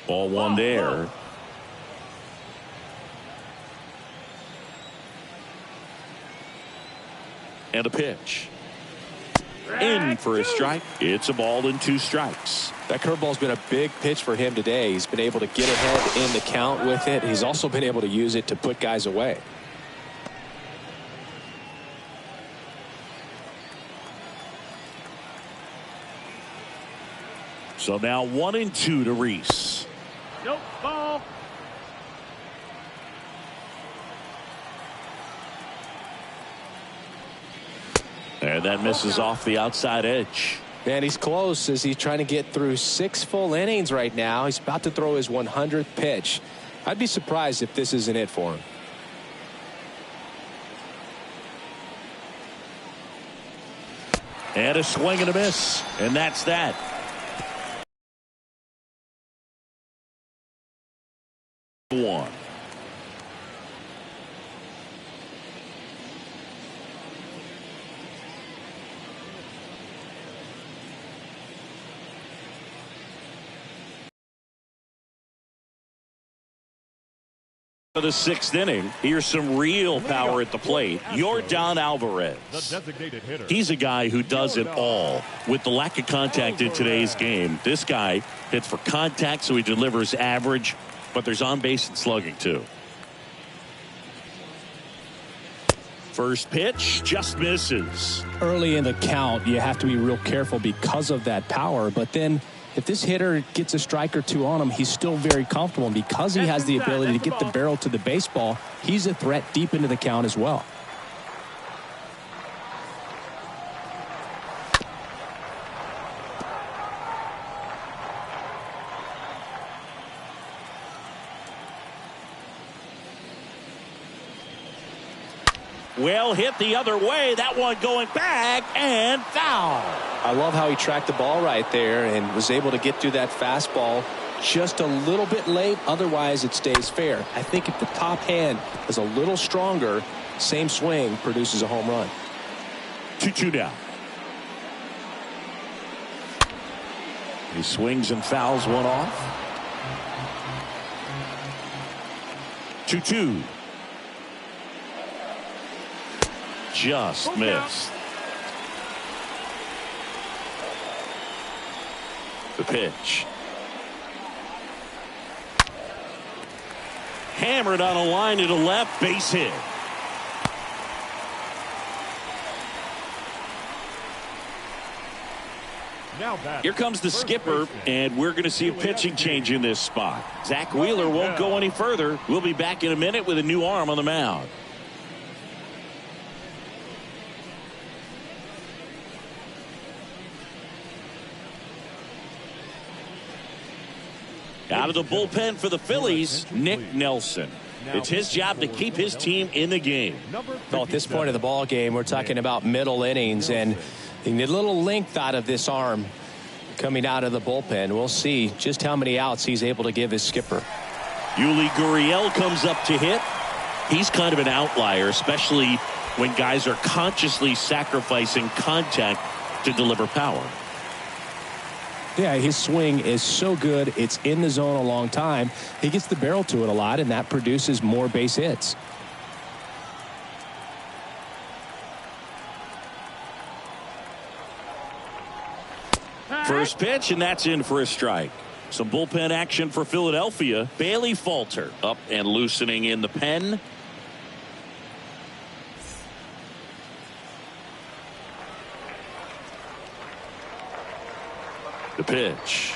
Speaker 1: Ball 1 there. And a pitch. In for a strike. It's a ball and 2 strikes.
Speaker 2: That curveball's been a big pitch for him today. He's been able to get ahead in the count with it. He's also been able to use it to put guys away.
Speaker 1: So now 1-2 to Rhys.
Speaker 4: Nope, ball.
Speaker 1: And that misses off the outside edge.
Speaker 2: And he's close as he's trying to get through 6 full innings right now. He's about to throw his 100th pitch. I'd be surprised if this isn't it for him.
Speaker 1: And a swing and a miss. And that's that. One. For the 6th inning, here's some real power at the plate. Yordan Alvarez. He's a guy who does it all. With the lack of contact in today's game, this guy hits for contact, so he delivers average, but there's on base and slugging too. First pitch just misses.
Speaker 5: Early in the count, you have to be real careful because of that power, but then if this hitter gets a strike or 2 on him, he's still very comfortable. And because he has the ability to get the barrel to the baseball, he's a threat deep into the count as well.
Speaker 1: Well hit the other way. That one going back and foul.
Speaker 2: I love how he tracked the ball right there and was able to get through that fastball just a little bit late. Otherwise, it stays fair. I think if the top hand is a little stronger, same swing produces a home run.
Speaker 1: 2-2 down. He swings and fouls one off. 2-2. Just missed. The pitch. Hammered on a line to the left, base hit. Here comes the skipper, and we're going to see a pitching change in this spot. Zach Wheeler won't go any further. We'll be back in a minute with a new arm on the mound. Out of the bullpen for the Phillies, Nick Nelson. It's his job to keep his team in the game.
Speaker 2: Well, at this point of the ball game, we're talking about middle innings, and you need a little length out of this arm coming out of the bullpen. We'll see just how many outs he's able to give his skipper.
Speaker 1: Yuli Gurriel comes up to hit. He's kind of an outlier, especially when guys are consciously sacrificing contact to deliver power.
Speaker 5: Yeah, his swing is so good. It's in the zone a long time. He gets the barrel to it a lot, and that produces more base hits.
Speaker 1: First pitch, and that's in for a strike. Some bullpen action for Philadelphia. Bailey Falter up and loosening in the pen. The pitch.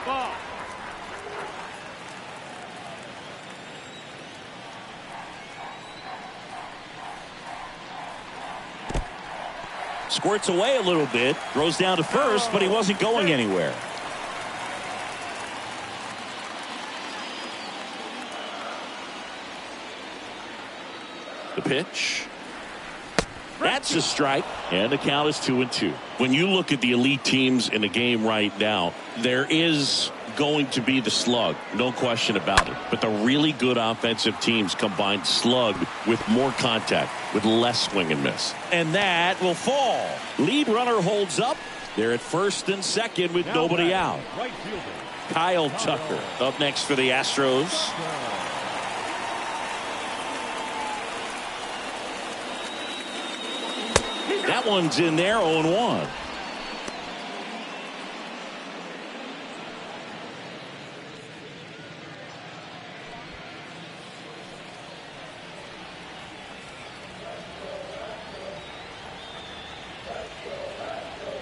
Speaker 4: Ball.
Speaker 1: Squirts away a little bit. Throws down to first, but he wasn't going anywhere. The pitch. That's a strike, and the count is 2-2. When you look at the elite teams in the game right now, there is going to be the slug, no question about it. But the really good offensive teams combine slug with more contact, with less swing and miss. And that will fall. Lead runner holds up. They're at first and second with nobody out.
Speaker 3: Right fielder.
Speaker 1: Kyle Tucker up next for the Astros. That one's in there, 0-1.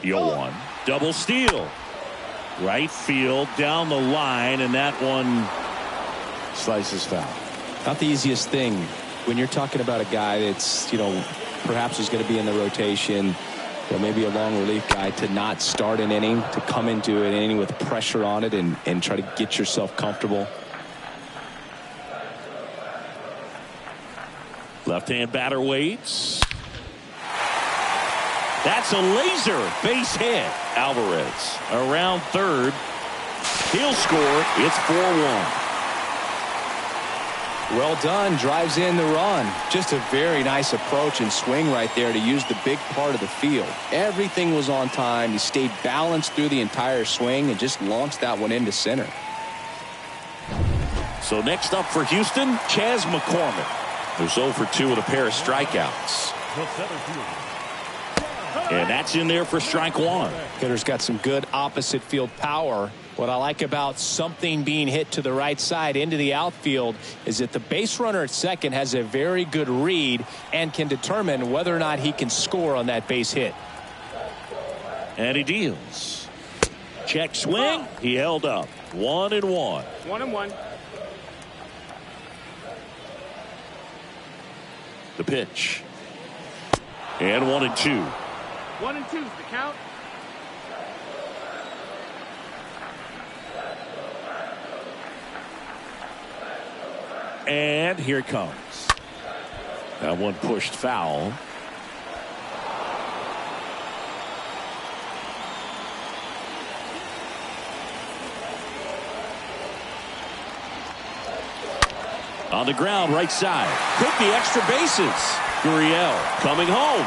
Speaker 1: The 0-1. Double steal. Right field down the line, and that one slices foul.
Speaker 2: Not the easiest thing when you're talking about a guy that's, perhaps is going to be in the rotation, or maybe a long relief guy, to not start an inning, to come into an inning with pressure on it and try to get yourself comfortable.
Speaker 1: Left-hand batter waits. That's a laser base hit. Alvarez around third. He'll score. It's 4-1.
Speaker 2: Well done. Drives in the run. Just a very nice approach and swing right there to use the big part of the field. Everything was on time. He stayed balanced through the entire swing and just launched that one into center.
Speaker 1: So next up for Houston, Chas McCormick. There's 0 for 2 with a pair of strikeouts.
Speaker 3: The center fielder.
Speaker 1: And that's in there for strike one.
Speaker 2: Hitter's got some good opposite field power. What I like about something being hit to the right side into the outfield is that the base runner at second has a very good read and can determine whether or not he can score on that base hit.
Speaker 1: And he deals. Check swing. He held up. 1-1.
Speaker 4: 1-1.
Speaker 1: The pitch. And 1-2.
Speaker 4: 1-2's the count.
Speaker 1: And here it comes. That one pushed foul. On the ground, right side. Could be extra bases. Gurriel coming home.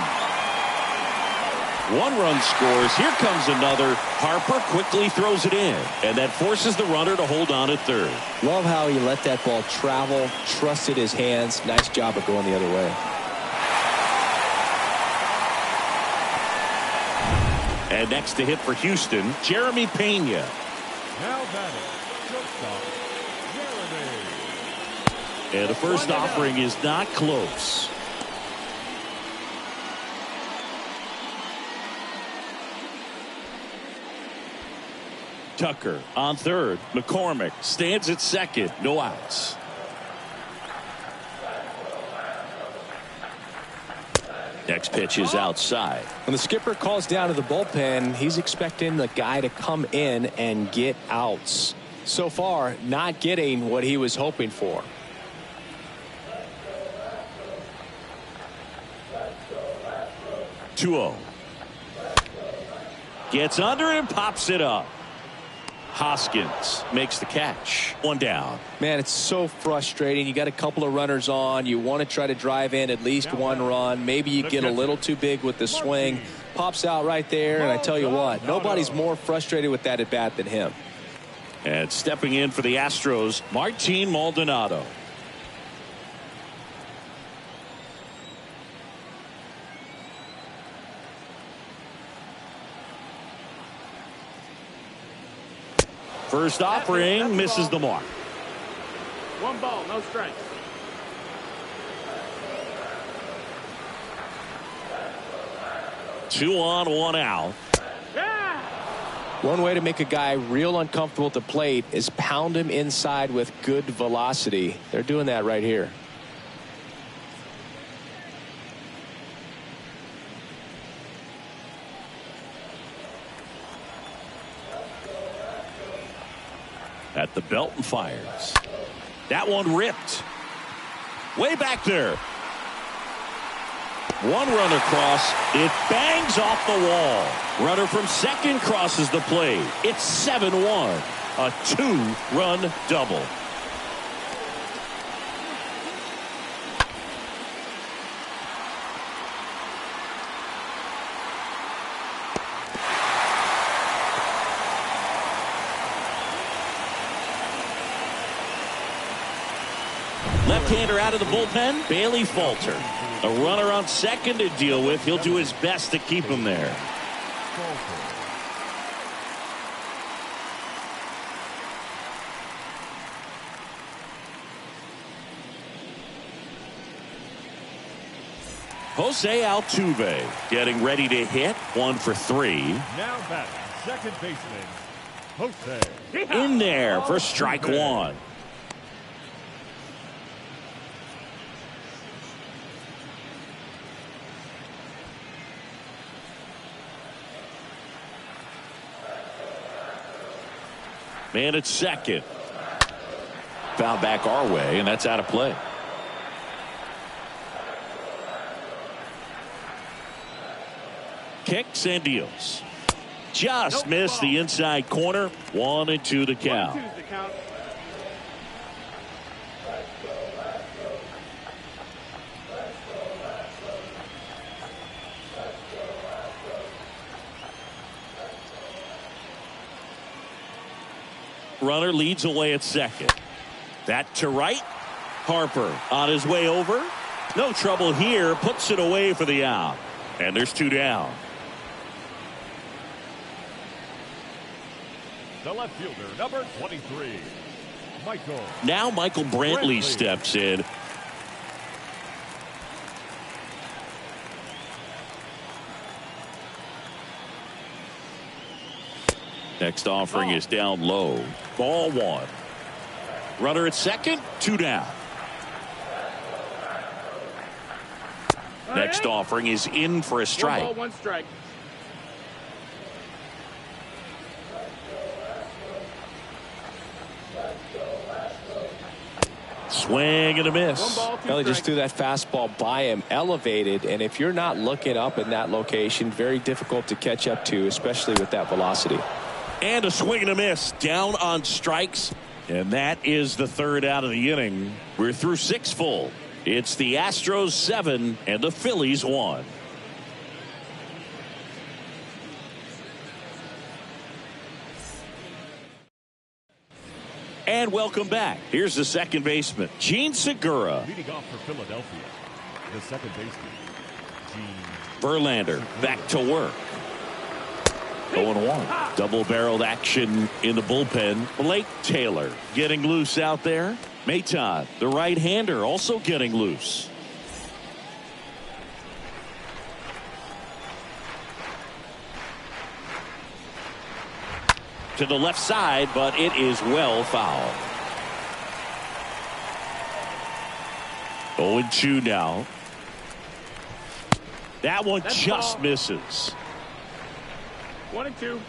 Speaker 1: 1 run scores. Here comes another. Harper quickly throws it in, and that forces the runner to hold on at third.
Speaker 2: Love how he let that ball travel, trusted his hands. Nice job of going the other way.
Speaker 1: And next to hit for Houston, Jeremy Pena.
Speaker 3: Now batting, shortstop, Jeremy.
Speaker 1: And the first offering is not close. Tucker on third. McCormick stands at second. No outs. Next pitch is outside.
Speaker 2: When the skipper calls down to the bullpen, he's expecting the guy to come in and get outs. So far, not getting what he was hoping for.
Speaker 1: Two-0. Gets under it and pops it up. Hoskins makes the catch. 1 down.
Speaker 2: Man, it's so frustrating. You got a couple of runners on. You want to try to drive in at least 1 run. Maybe you get a little too big with the swing. Pops out right there, and I tell you what, nobody's more frustrated with that at bat than him.
Speaker 1: And stepping in for the Astros, Martin Maldonado. First offering misses the mark.
Speaker 4: 1 ball, no strikes.
Speaker 1: Two on, 1 out.
Speaker 4: Yeah!
Speaker 2: One way to make a guy real uncomfortable at the plate is pound him inside with good velocity. They're doing that right here.
Speaker 1: At the belt and fires. That one ripped. Way back there. One run across. It bangs off the wall. Runner from second crosses the plate. It's 7-1. A 2-run double. Left-hander out of the bullpen. Bailey Falter. A runner on second to deal with. He'll do his best to keep him there. Jose Altuve getting ready to hit. 1 for 3.
Speaker 3: Now batting second baseman, Jose.
Speaker 1: In there for strike 1. Man at second. Foul back our way, and that's out of play. Kicks and deals. Just missed the inside corner. 1-2 the count.
Speaker 4: 1-2's the count.
Speaker 1: Runner leads away at second. That to right. Harper on his way over. No trouble here. Puts it away for the out. And there's 2 down.
Speaker 3: The left fielder, number 23, Michael.
Speaker 1: Now Michael Brantley steps in. Next offering is down low. Ball 1. Runner at second. 2 down. Next offering is in for a strike.
Speaker 4: 1 ball, 1 strike.
Speaker 1: Swing and a miss.
Speaker 4: 1 ball, 2
Speaker 2: Well, he just
Speaker 4: strikes.
Speaker 2: threw that fastball by him, elevated, and if you're not looking up in that location, very difficult to catch up to, especially with that velocity.
Speaker 1: And a swing and a miss. Down on strikes. And that is the 3rd out of the inning. We're through 6 full. It's the Astros 7 and the Phillies 1. And welcome back. Here's the second baseman, Gene Segura.
Speaker 3: Leading off for Philadelphia, the second baseman, Gene
Speaker 1: Verlander back to work. 0-1. Double-barreled action in the bullpen. Blake Taylor getting loose out there. Maton, the right-hander, also getting loose. To the left side, but it is well fouled. 0-2 now. That one just misses.
Speaker 4: 1-2.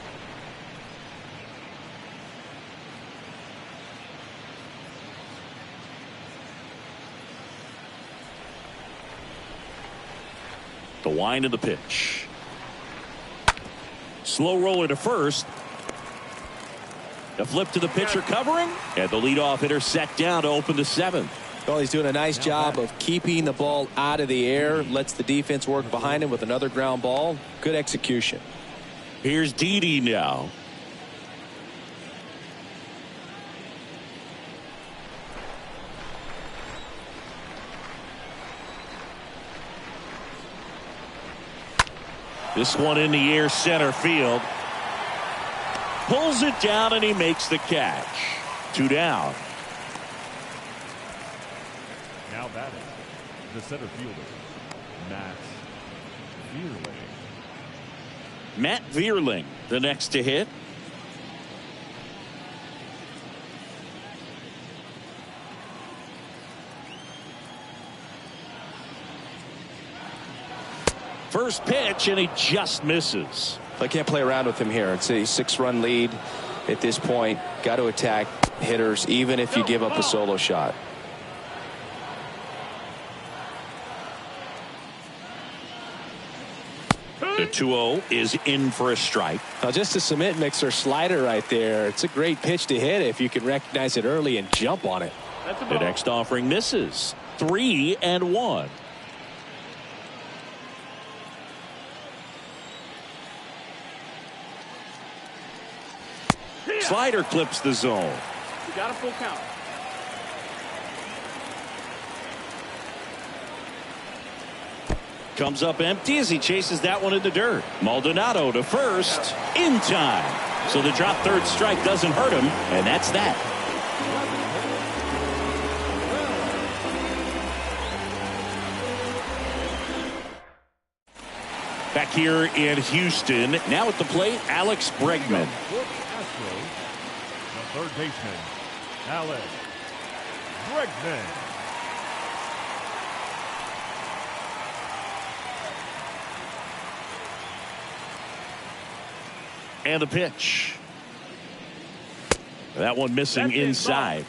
Speaker 1: The wind of the pitch. Slow roller to first. The flip to the pitcher covering. And the leadoff hitter set down to open the 7th.
Speaker 2: Well, he's doing a nice job of keeping the ball out of the air. Lets the defense work behind him with another ground ball. Good execution.
Speaker 1: Here's Didi now. This one in the air, center field. Pulls it down, and he makes the catch. 2 down.
Speaker 3: Now batting, the center fielder, Matt Vierling.
Speaker 1: Matt Vierling, the next to hit. First pitch, and he just misses.
Speaker 2: I can't play around with him here. It's a 6-run lead at this point. Got to attack hitters, even if you give up a solo shot.
Speaker 1: The 2-0 is in for a strike.
Speaker 2: Now, just a cement mixer slider right there. It's a great pitch to hit if you can recognize it early and jump on it.
Speaker 1: The next offering misses. 3-1. Slider clips the zone.
Speaker 4: You got a full count.
Speaker 1: Comes up empty as he chases that one in the dirt. Maldonado to first in time. So the drop third strike doesn't hurt him, and that's that. Back here in Houston, now at the plate, Alex Bregman.
Speaker 3: Astros, the third baseman, Alex Bregman.
Speaker 1: And a pitch. That one missing inside.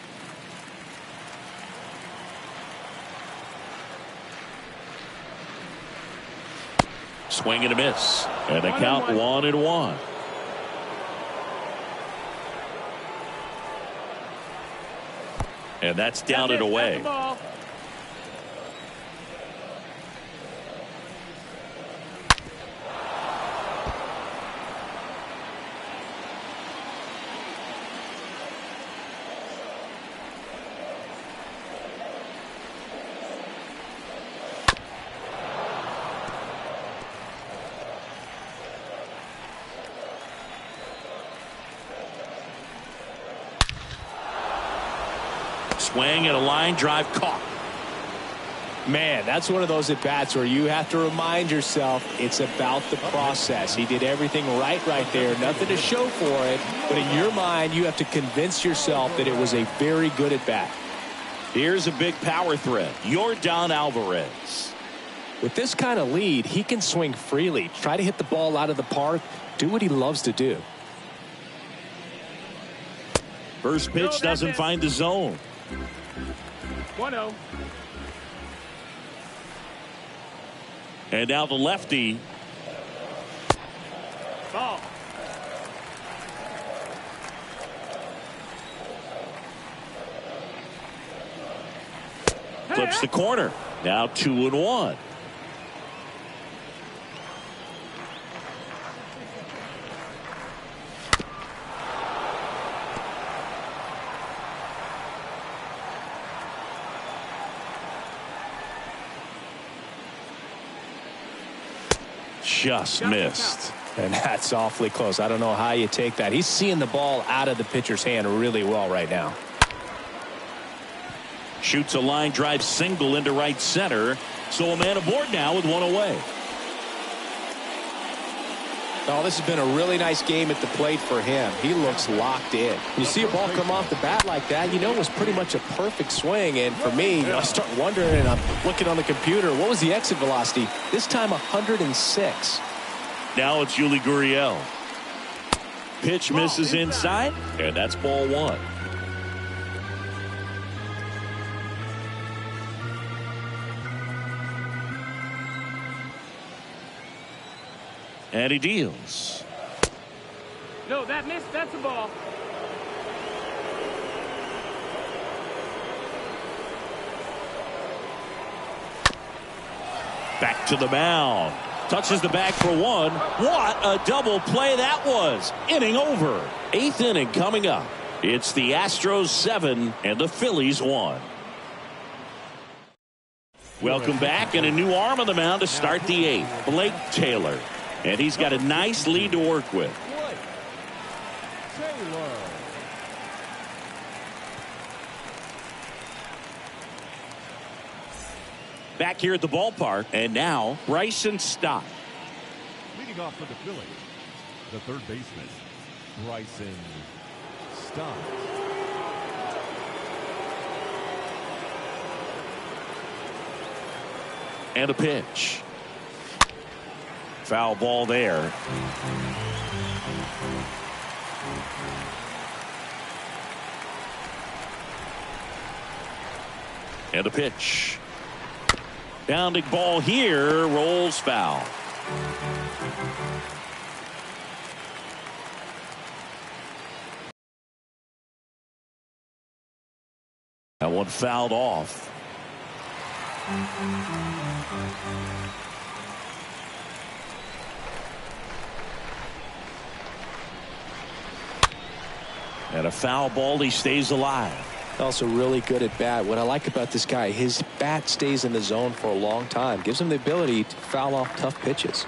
Speaker 1: Swing and a miss. And the count 1-1. And that's down and away. Swing and a line drive caught.
Speaker 2: Man, that's one of those at bats where you have to remind yourself it's about the process. He did everything right there. Nothing to show for it. But in your mind, you have to convince yourself that it was a very good at bat.
Speaker 1: Here's a big power threat. Yordan Alvarez.
Speaker 2: With this kind of lead, he can swing freely. Try to hit the ball out of the park. Do what he loves to do.
Speaker 1: First pitch doesn't find the zone.
Speaker 4: 1-0.
Speaker 1: And now the lefty.
Speaker 4: Ball.
Speaker 1: Flips the corner. Now 2-1. Just missed.
Speaker 2: And that's awfully close. I don't know how you take that. He's seeing the ball out of the pitcher's hand really well right now.
Speaker 1: Shoots a line drive single into right center. So a man aboard now with one away.
Speaker 2: Oh, this has been a really nice game at the plate for him. He looks locked in. You see a ball come off the bat like that, you know it was pretty much a perfect swing. And for me, I start wondering, and I'm looking on the computer, what was the exit velocity? This time 106.
Speaker 1: Now it's Yuli Gurriel. Pitch misses inside, and that's ball 1. And he deals.
Speaker 4: No, that missed. That's a ball.
Speaker 1: Back to the mound. Touches the bag for one. What a double play that was. Inning over. 8th inning coming up. It's the Astros 7 and the Phillies 1. Welcome back, and a new arm on the mound to start the 8th. Blake Taylor. And he's got a nice lead to work with.
Speaker 3: Taylor.
Speaker 1: Back here at the ballpark, and now Bryson Stott.
Speaker 3: Leading off for the Phillies, the third baseman, Bryson Stott.
Speaker 1: And a pitch. Foul ball there. And a pitch. Bounding ball here, rolls foul. That one fouled off. And a foul ball, he stays alive.
Speaker 2: Also really good at bat. What I like about this guy, his bat stays in the zone for a long time. Gives him the ability to foul off tough pitches.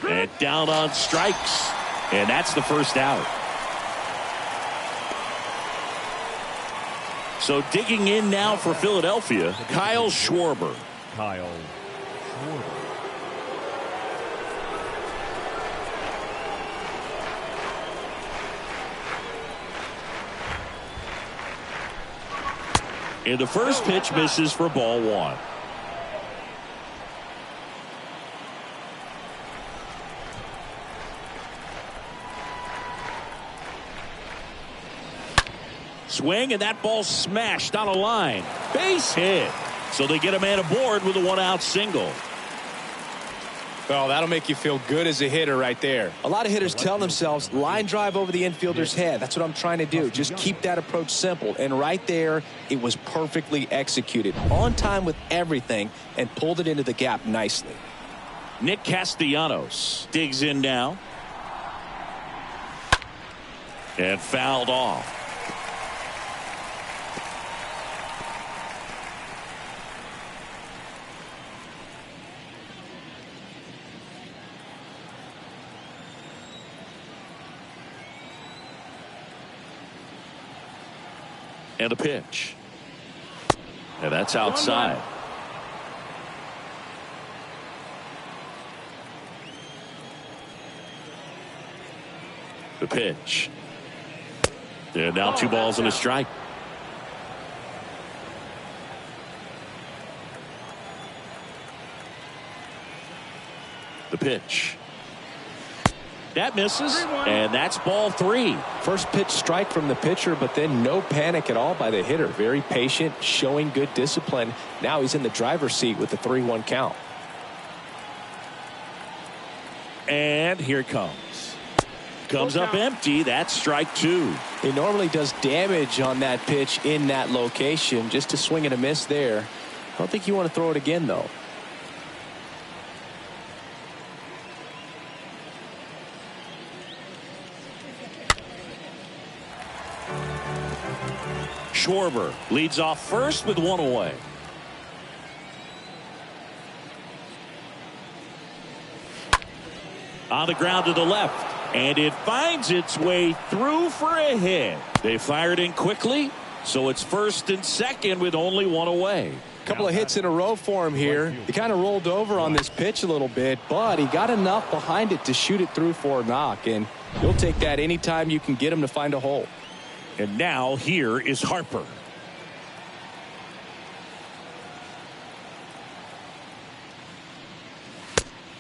Speaker 1: And down on strikes. And that's the first out. So digging in now for Philadelphia, Kyle Schwarber.
Speaker 3: Kyle Schwarber.
Speaker 1: And the first pitch misses for ball one. Swing, and that ball smashed on a line. Base hit. So they get a man aboard with a one-out single.
Speaker 2: Oh, that'll make you feel good as a hitter right there. A lot of hitters tell themselves, line drive over the infielder's head. That's what I'm trying to do. Just keep that approach simple. And right there, it was perfectly executed. On time with everything, and pulled it into the gap nicely.
Speaker 1: Nick Castellanos digs in now. And fouled off. And a pitch. And that's outside. The pitch. And now 2 balls and a strike. The pitch. That misses, and that's ball 3.
Speaker 2: First pitch strike from the pitcher, but then no panic at all by the hitter. Very patient, showing good discipline. Now he's in the driver's seat with the 3-1 count.
Speaker 1: And here it comes. Comes up empty. That's strike 2.
Speaker 2: He normally does damage on that pitch in that location. Just a swing and a miss there. I don't think you want to throw it again, though.
Speaker 1: Schwarber leads off first with 1 away. On the ground to the left, and it finds its way through for a hit. They fired in quickly, so it's first and second with only 1 away.
Speaker 2: Couple of hits in a row for him here. He kind of rolled over on this pitch a little bit, but he got enough behind it to shoot it through for a knock, and you'll take that anytime you can get him to find a hole.
Speaker 1: And now here is Harper.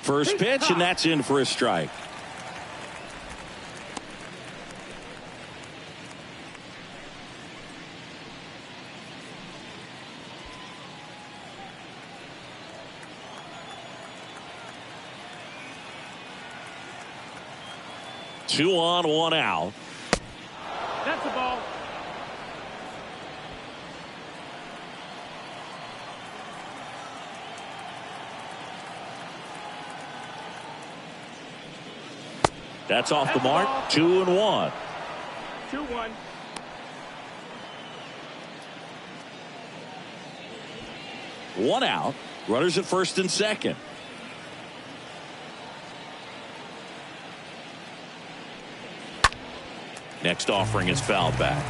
Speaker 1: First pitch, and that's in for a strike. Two on, 1 out.
Speaker 4: That's a ball.
Speaker 1: That's off the mark. 2-1.
Speaker 4: 2-1.
Speaker 1: One out. Runners at first and second. Next offering is fouled back.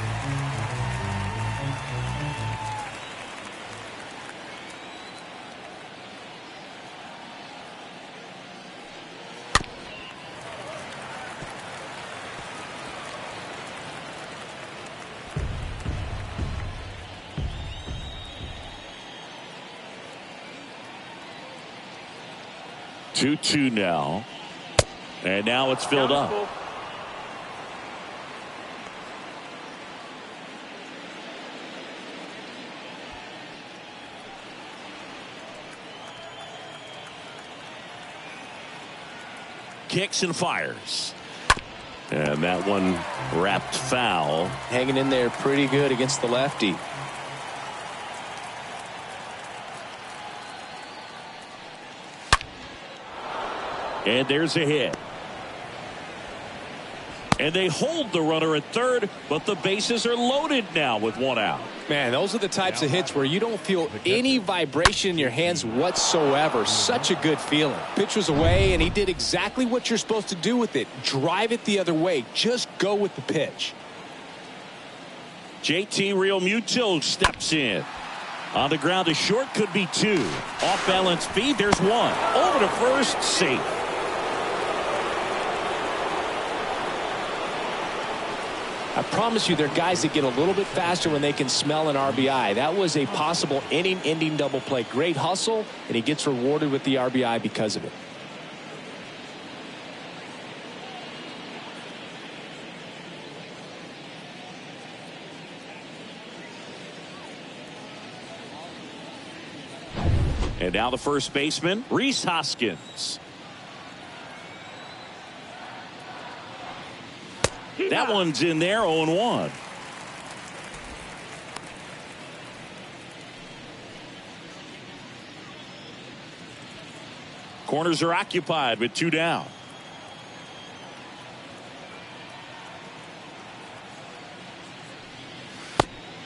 Speaker 1: Two now. And now it's filled up. Kicks and fires. And that one wrapped foul.
Speaker 2: Hanging in there pretty good against the lefty.
Speaker 1: And there's a hit. And they hold the runner at third, but the bases are loaded now with one out.
Speaker 2: Man, those are the types of hits where you don't feel any vibration in your hands whatsoever. Such a good feeling. Pitch was away, and he did exactly what you're supposed to do with it. Drive it the other way. Just go with the pitch.
Speaker 1: JT Realmuto steps in. On the ground to short, could be two. Off balance speed, there's one. Over to first, safe.
Speaker 2: I promise you, there are guys that get a little bit faster when they can smell an RBI. That was a possible inning-ending double play. Great hustle, and he gets rewarded with the RBI because of it.
Speaker 1: And now the first baseman, Rhys Hoskins. That one's in there, 0-1. Corners are occupied with two down.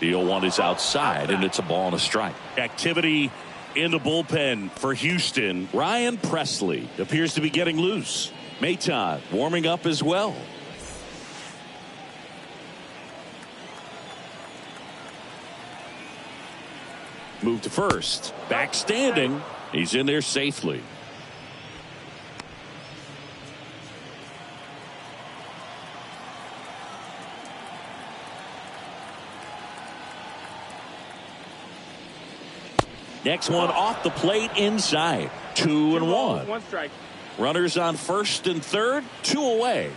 Speaker 1: The 0-1 is outside, and it's a ball and a strike. Activity in the bullpen for Houston. Ryan Presley appears to be getting loose. Maton warming up as well. Move to first. Back standing. He's in there safely. Next one off the plate inside. 2-1.
Speaker 4: One strike.
Speaker 1: Runners on first and third. Two away.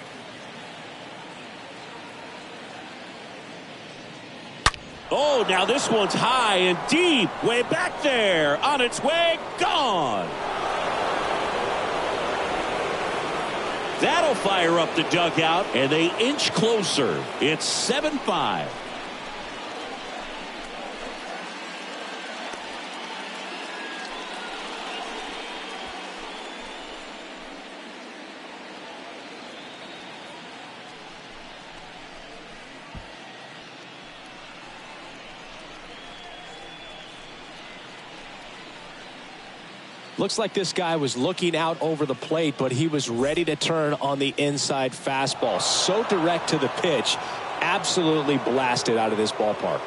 Speaker 1: Oh, now this one's high and deep. Way back there. On its way. Gone. That'll fire up the dugout, and they inch closer. It's 7-5.
Speaker 2: Looks like this guy was looking out over the plate, but he was ready to turn on the inside fastball. So direct to the pitch. Absolutely blasted out of this ballpark.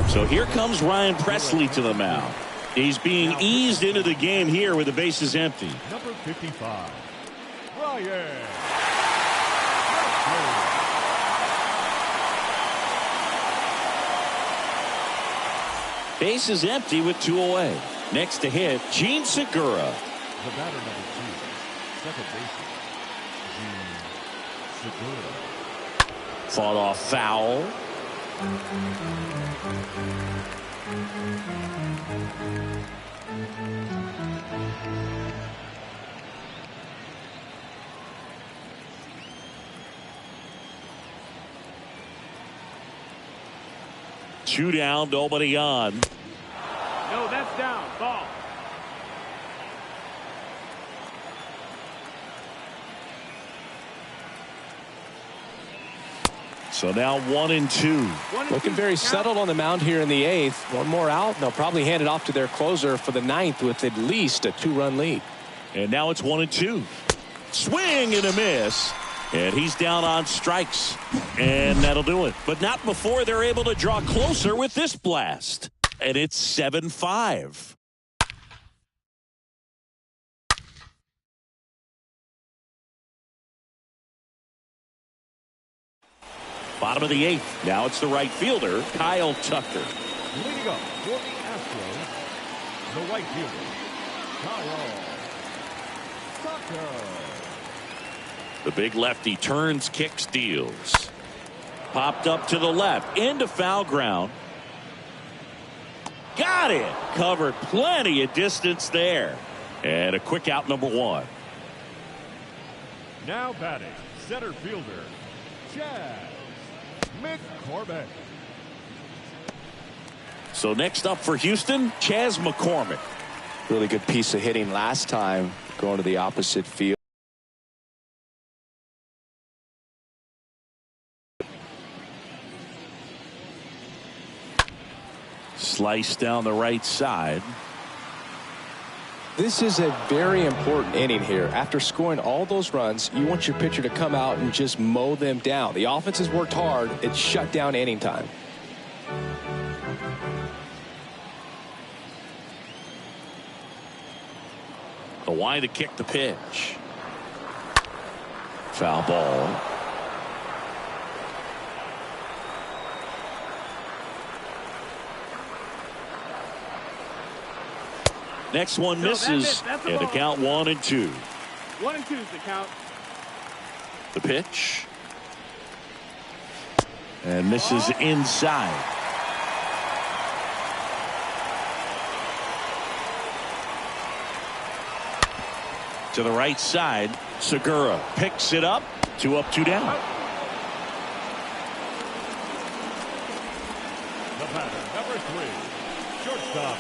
Speaker 1: So here comes Ryan Presley to the mound. He's being eased into the game here with the bases empty.
Speaker 3: Number 55, Ryan.
Speaker 1: Base is empty with two away. Next to hit, Gene Segura.
Speaker 3: The batter, number 2, second baseman, Gene Segura.
Speaker 1: Fought off foul. Two down, nobody on.
Speaker 4: No, that's down. Ball.
Speaker 1: So now 1-2.
Speaker 2: Looking very settled on the mound here in the 8th. One more out, and they'll probably hand it off to their closer for the 9th with at least a 2-run lead.
Speaker 1: And now it's 1-2. Swing and a miss. And he's down on strikes. And that'll do it. But not before they're able to draw closer with this blast. And it's 7-5. Bottom of the 8th. Now it's the right fielder, Kyle Tucker.
Speaker 3: Leading up for the Astros, the right fielder, Kyle Tucker.
Speaker 1: The big lefty turns, kicks, deals. Popped up to the left, into foul ground. Got it. Covered plenty of distance there. And a quick out, number 1.
Speaker 3: Now batting, center fielder, Chad McCormick.
Speaker 1: So next up for Houston, Chas McCormick.
Speaker 2: Really good piece of hitting last time going to the opposite field.
Speaker 1: Slice down the right side.
Speaker 2: This is a very important inning here. After scoring all those runs, you want your pitcher to come out and just mow them down. The offense has worked hard. It's shut down inning time.
Speaker 1: The wind to kick the pitch. Foul ball. Next one misses, and the count 1-2.
Speaker 4: 1-2 is the count.
Speaker 1: The pitch. And misses inside. To the right side, Segura picks it up. 2 up, 2 down.
Speaker 3: The batter, number 3, shortstop,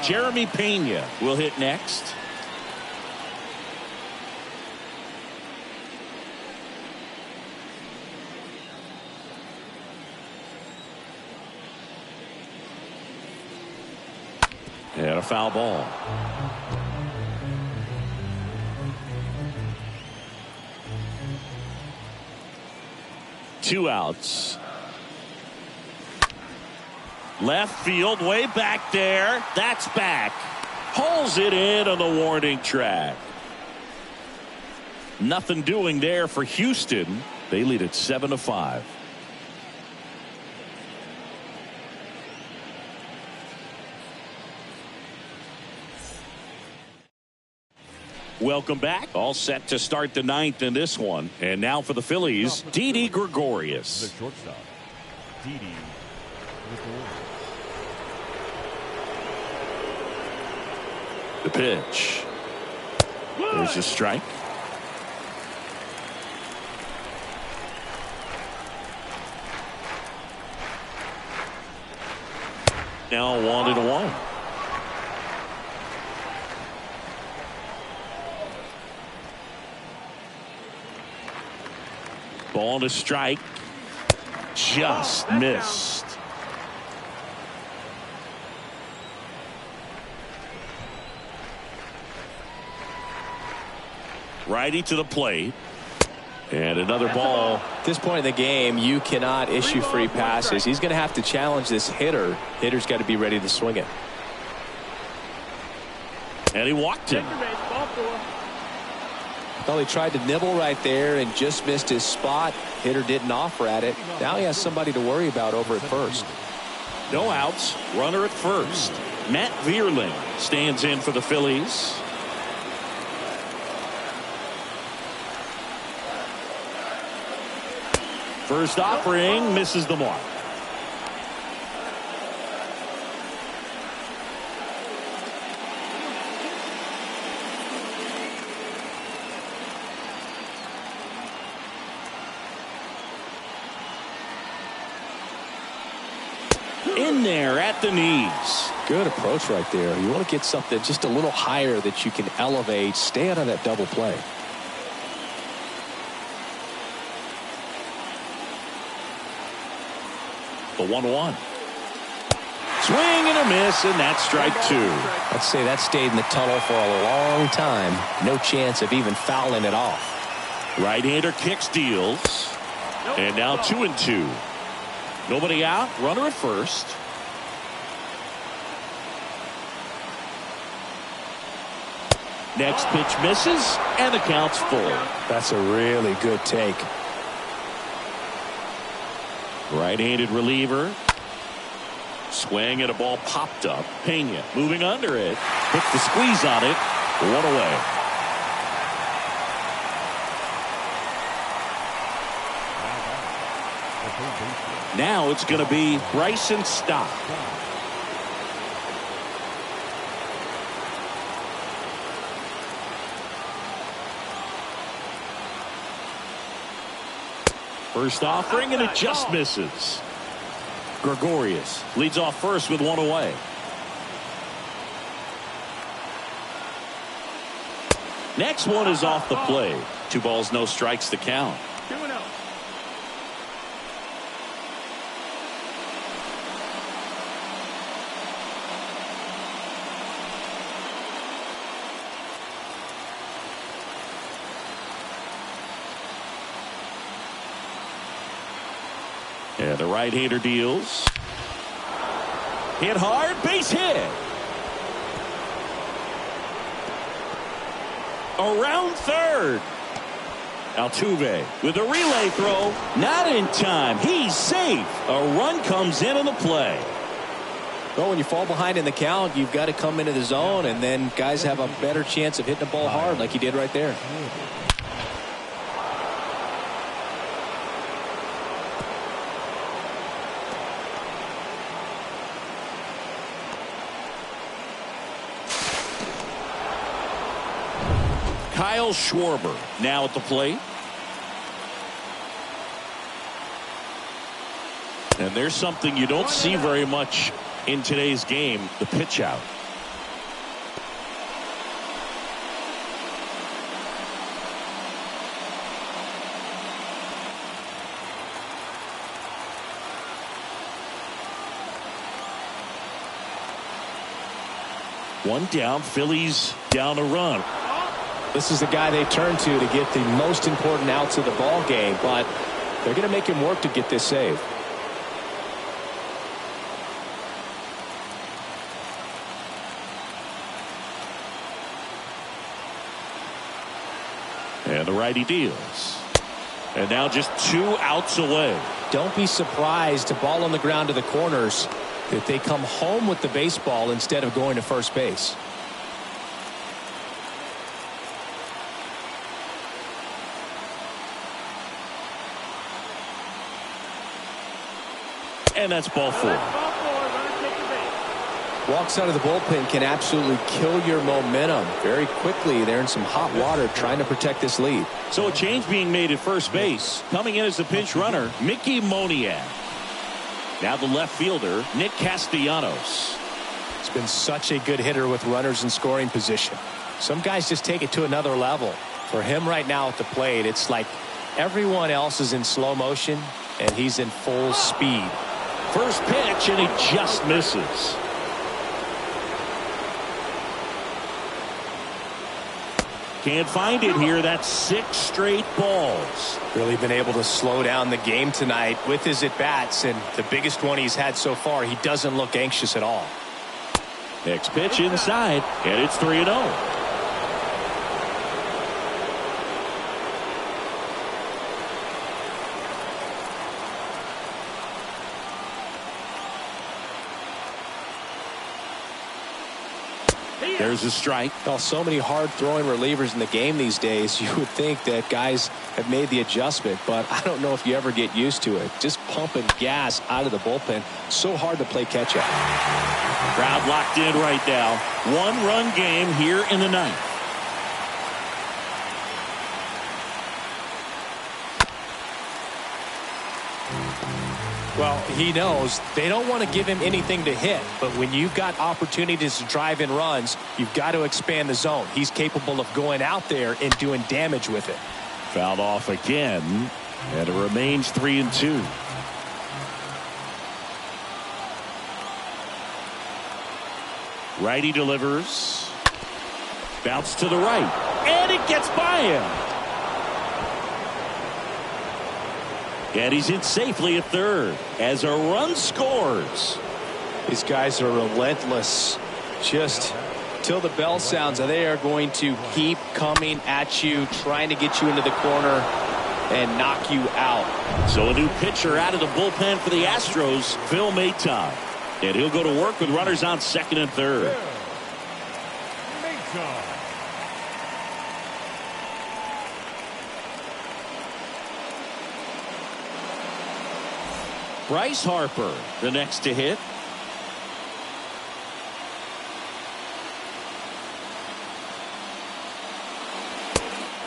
Speaker 1: Jeremy Pena will hit next. And a foul ball. Two outs. Left field, way back there. That's back. Hauls it in on the warning track. Nothing doing there for Houston. They lead at 7-5. Welcome back. All set to start the 9th in this one. And now for the Phillies, Didi Gregorius.
Speaker 3: the shortstop, Didi Gregorius.
Speaker 1: The pitch. There's a strike. Now 1-1. Ball to strike. Just missed. Righty to the plate. And another ball.
Speaker 2: At this point in the game, you cannot issue free passes. He's going to have to challenge this hitter. Hitter's got to be ready to swing it.
Speaker 1: And he walked him.
Speaker 2: Well, he tried to nibble right there and just missed his spot. Hitter didn't offer at it. Now he has somebody to worry about over at first.
Speaker 1: No outs. Runner at first. Matt Vierling stands in for the Phillies. First offering misses the mark. In there at the knees.
Speaker 2: Good approach right there. You want to get something just a little higher that you can elevate. Stay out of that double play.
Speaker 1: The 1-1. Swing and a miss, and that's strike 2.
Speaker 2: I'd say that stayed in the tunnel for a long time. No chance of even fouling it off.
Speaker 1: Right-hander kicks, deals. And now 2-2. Nobody out. Runner at first. Next pitch misses, and the count's full.
Speaker 2: That's a really good take.
Speaker 1: Right-handed reliever. Swing and a ball popped up. Pena moving under it. Puts the squeeze on it. 1 away. Now it's going to be Bryson Stott. First offering, and it just misses. Gregorius leads off first with 1 away. Next one is off the plate. 2 balls, no strikes to count.
Speaker 4: 2-0.
Speaker 1: And the right-hander deals. Hit hard, base hit. Around third. Altuve with a relay throw. Not in time. He's safe. A run comes in on the play.
Speaker 2: Well, when you fall behind in the count, you've got to come into the zone, and then guys have a better chance of hitting the ball hard like he did right there.
Speaker 1: Kyle Schwarber now at the plate. And there's something you don't see very much in today's game, the pitch out. One down, Phillies down a run.
Speaker 2: This is the guy they turn to get the most important outs of the ball game, but they're going to make him work to get this save.
Speaker 1: And the righty deals. And now just 2 outs away.
Speaker 2: Don't be surprised to ball on the ground to the corners that they come home with the baseball instead of going to first base.
Speaker 1: And that's ball 4.
Speaker 2: Walks out of the bullpen can absolutely kill your momentum very quickly. They're in some hot water trying to protect this lead.
Speaker 1: So a change being made at first base. Coming in as the pinch runner, Mickey Moniak. Now the left fielder, Nick Castellanos.
Speaker 2: He's been such a good hitter with runners in scoring position. Some guys just take it to another level. For him right now at the plate, it's like everyone else is in slow motion and he's in full speed.
Speaker 1: First pitch, and he just misses. Can't find it here. That's 6 straight balls.
Speaker 2: Really been able to slow down the game tonight with his at-bats, and the biggest one he's had so far, he doesn't look anxious at all.
Speaker 1: Next pitch inside, and it's 3-0. There's a strike.
Speaker 2: Well, so many hard-throwing relievers in the game these days, you would think that guys have made the adjustment, but I don't know if you ever get used to it. Just pumping gas out of the bullpen, so hard to play catch-up.
Speaker 1: Crowd locked in right now. 1-run game here in the 9th.
Speaker 2: Well, he knows they don't want to give him anything to hit, but when you've got opportunities to drive in runs, you've got to expand the zone. He's capable of going out there and doing damage with it.
Speaker 1: Fouled off again, and it remains 3-2. Righty delivers. Bounce to the right. And it gets by him. And he's in safely at third as a run scores.
Speaker 2: These guys are relentless. Just till the bell sounds, they are going to keep coming at you, trying to get you into the corner and knock you out.
Speaker 1: So a new pitcher out of the bullpen for the Astros, Phil Maton. And he'll go to work with runners on second and third. Bryce Harper, the next to hit.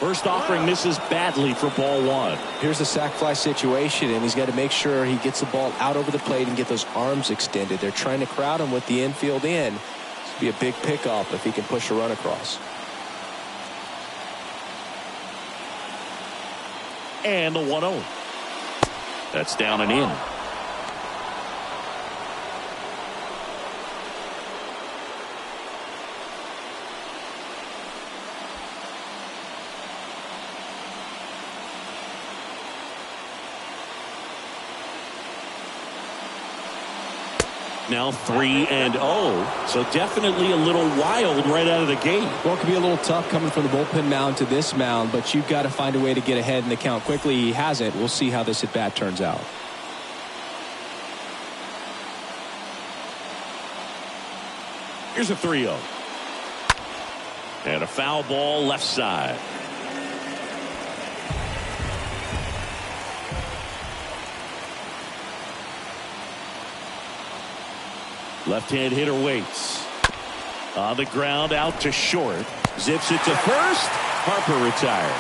Speaker 1: First offering misses badly for ball one.
Speaker 2: Here's the sac fly situation, and he's got to make sure he gets the ball out over the plate and get those arms extended. They're trying to crowd him with the infield in. This will be a big pickup if he can push a run across.
Speaker 1: And the 1-0. That's down and in. Now 3-0, so definitely a little wild right out of the gate.
Speaker 2: Well, it could be a little tough coming from the bullpen mound to this mound, but you've got to find a way to get ahead in the count quickly. He hasn't. We'll see how this at bat turns out.
Speaker 1: Here's a 3-0. And a foul ball left side. Left-hand hitter waits. On the ground, out to short. Zips it to first. Harper retired.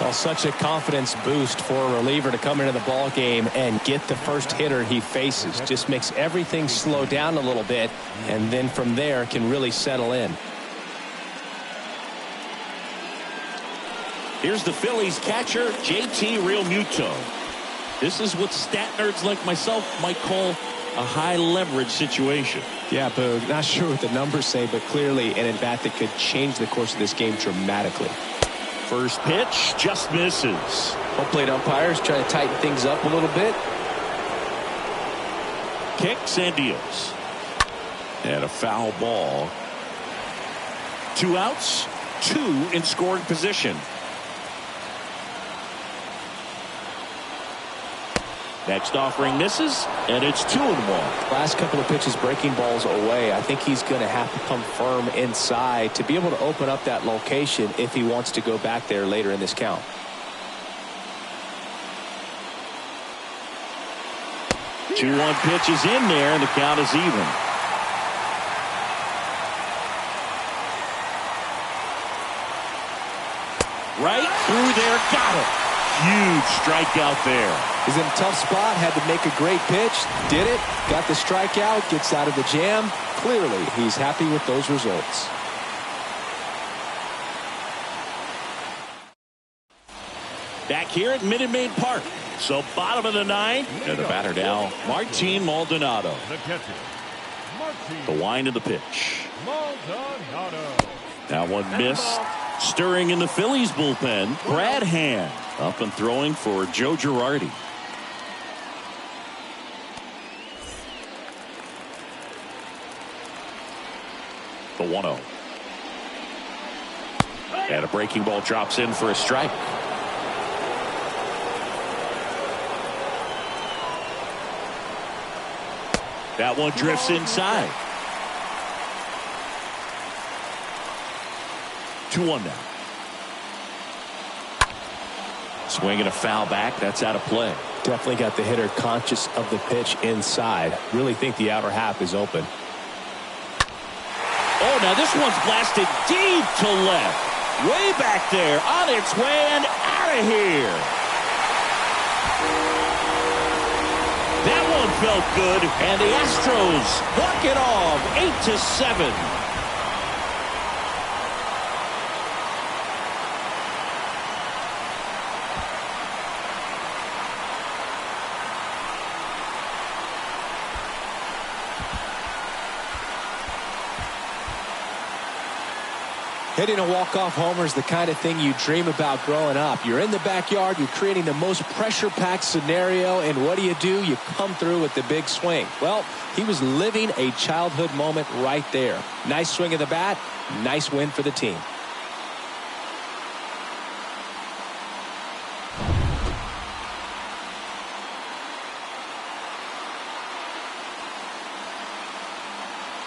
Speaker 2: Well, such a confidence boost for a reliever to come into the ball game and get the first hitter he faces. Just makes everything slow down a little bit, and then from there can really settle in.
Speaker 1: Here's the Phillies catcher, JT Realmuto. This is what stat nerds like myself might call a high leverage situation.
Speaker 2: Yeah, Boog, not sure what the numbers say, but clearly an at-bat that could change the course of this game dramatically.
Speaker 1: First pitch just misses.
Speaker 2: Home plate umpires trying to tighten things up a little bit.
Speaker 1: Kicks and deals. And a foul ball. 2 outs, 2 in scoring position. Next offering misses, and it's 2-1.
Speaker 2: Last couple of pitches breaking balls away. I think he's going to have to come firm inside to be able to open up that location if he wants to go back there later in this count.
Speaker 1: Two 1 pitch is in there, and the count is even. Right through there, got it. Huge strikeout there.
Speaker 2: He's in a tough spot, had to make a great pitch, did it, got the strikeout, gets out of the jam. Clearly, he's happy with those results.
Speaker 1: Back here at Minute Maid Park. So bottom of the 9th, and the batter now, Martin Maldonado.
Speaker 3: The catcher,
Speaker 1: The
Speaker 3: Martin
Speaker 1: wind of the pitch.
Speaker 3: Maldonado.
Speaker 1: That one missed. Stirring in the Phillies bullpen, Brad Hand up and throwing for Joe Girardi. The 1-0. And a breaking ball drops in for a strike. That one drifts inside. 2-1 now. Swinging a foul back. That's out of play.
Speaker 2: Definitely got the hitter conscious of the pitch inside. Really think the outer half is open.
Speaker 1: Oh, now this one's blasted deep to left. Way back there. On its way and out of here. That one felt good. And the Astros walk it off 8-7.
Speaker 2: Hitting a walk-off homer is the kind of thing you dream about growing up. You're in the backyard, you're creating the most pressure-packed scenario, and what do? You come through with the big swing. Well, he was living a childhood moment right there. Nice swing of the bat, nice win for the team.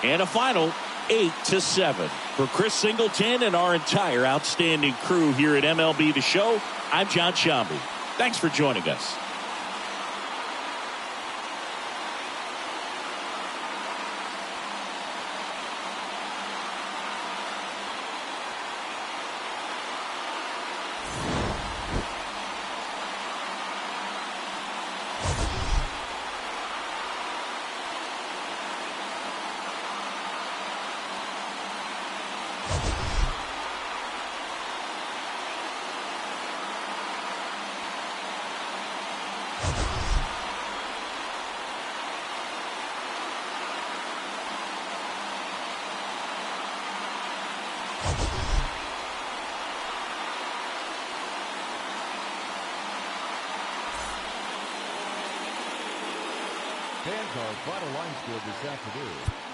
Speaker 1: And a final 8-7. For Chris Singleton and our entire outstanding crew here at MLB The Show, I'm John Shambi. Thanks for joining us.
Speaker 3: Fans, our final line score this afternoon.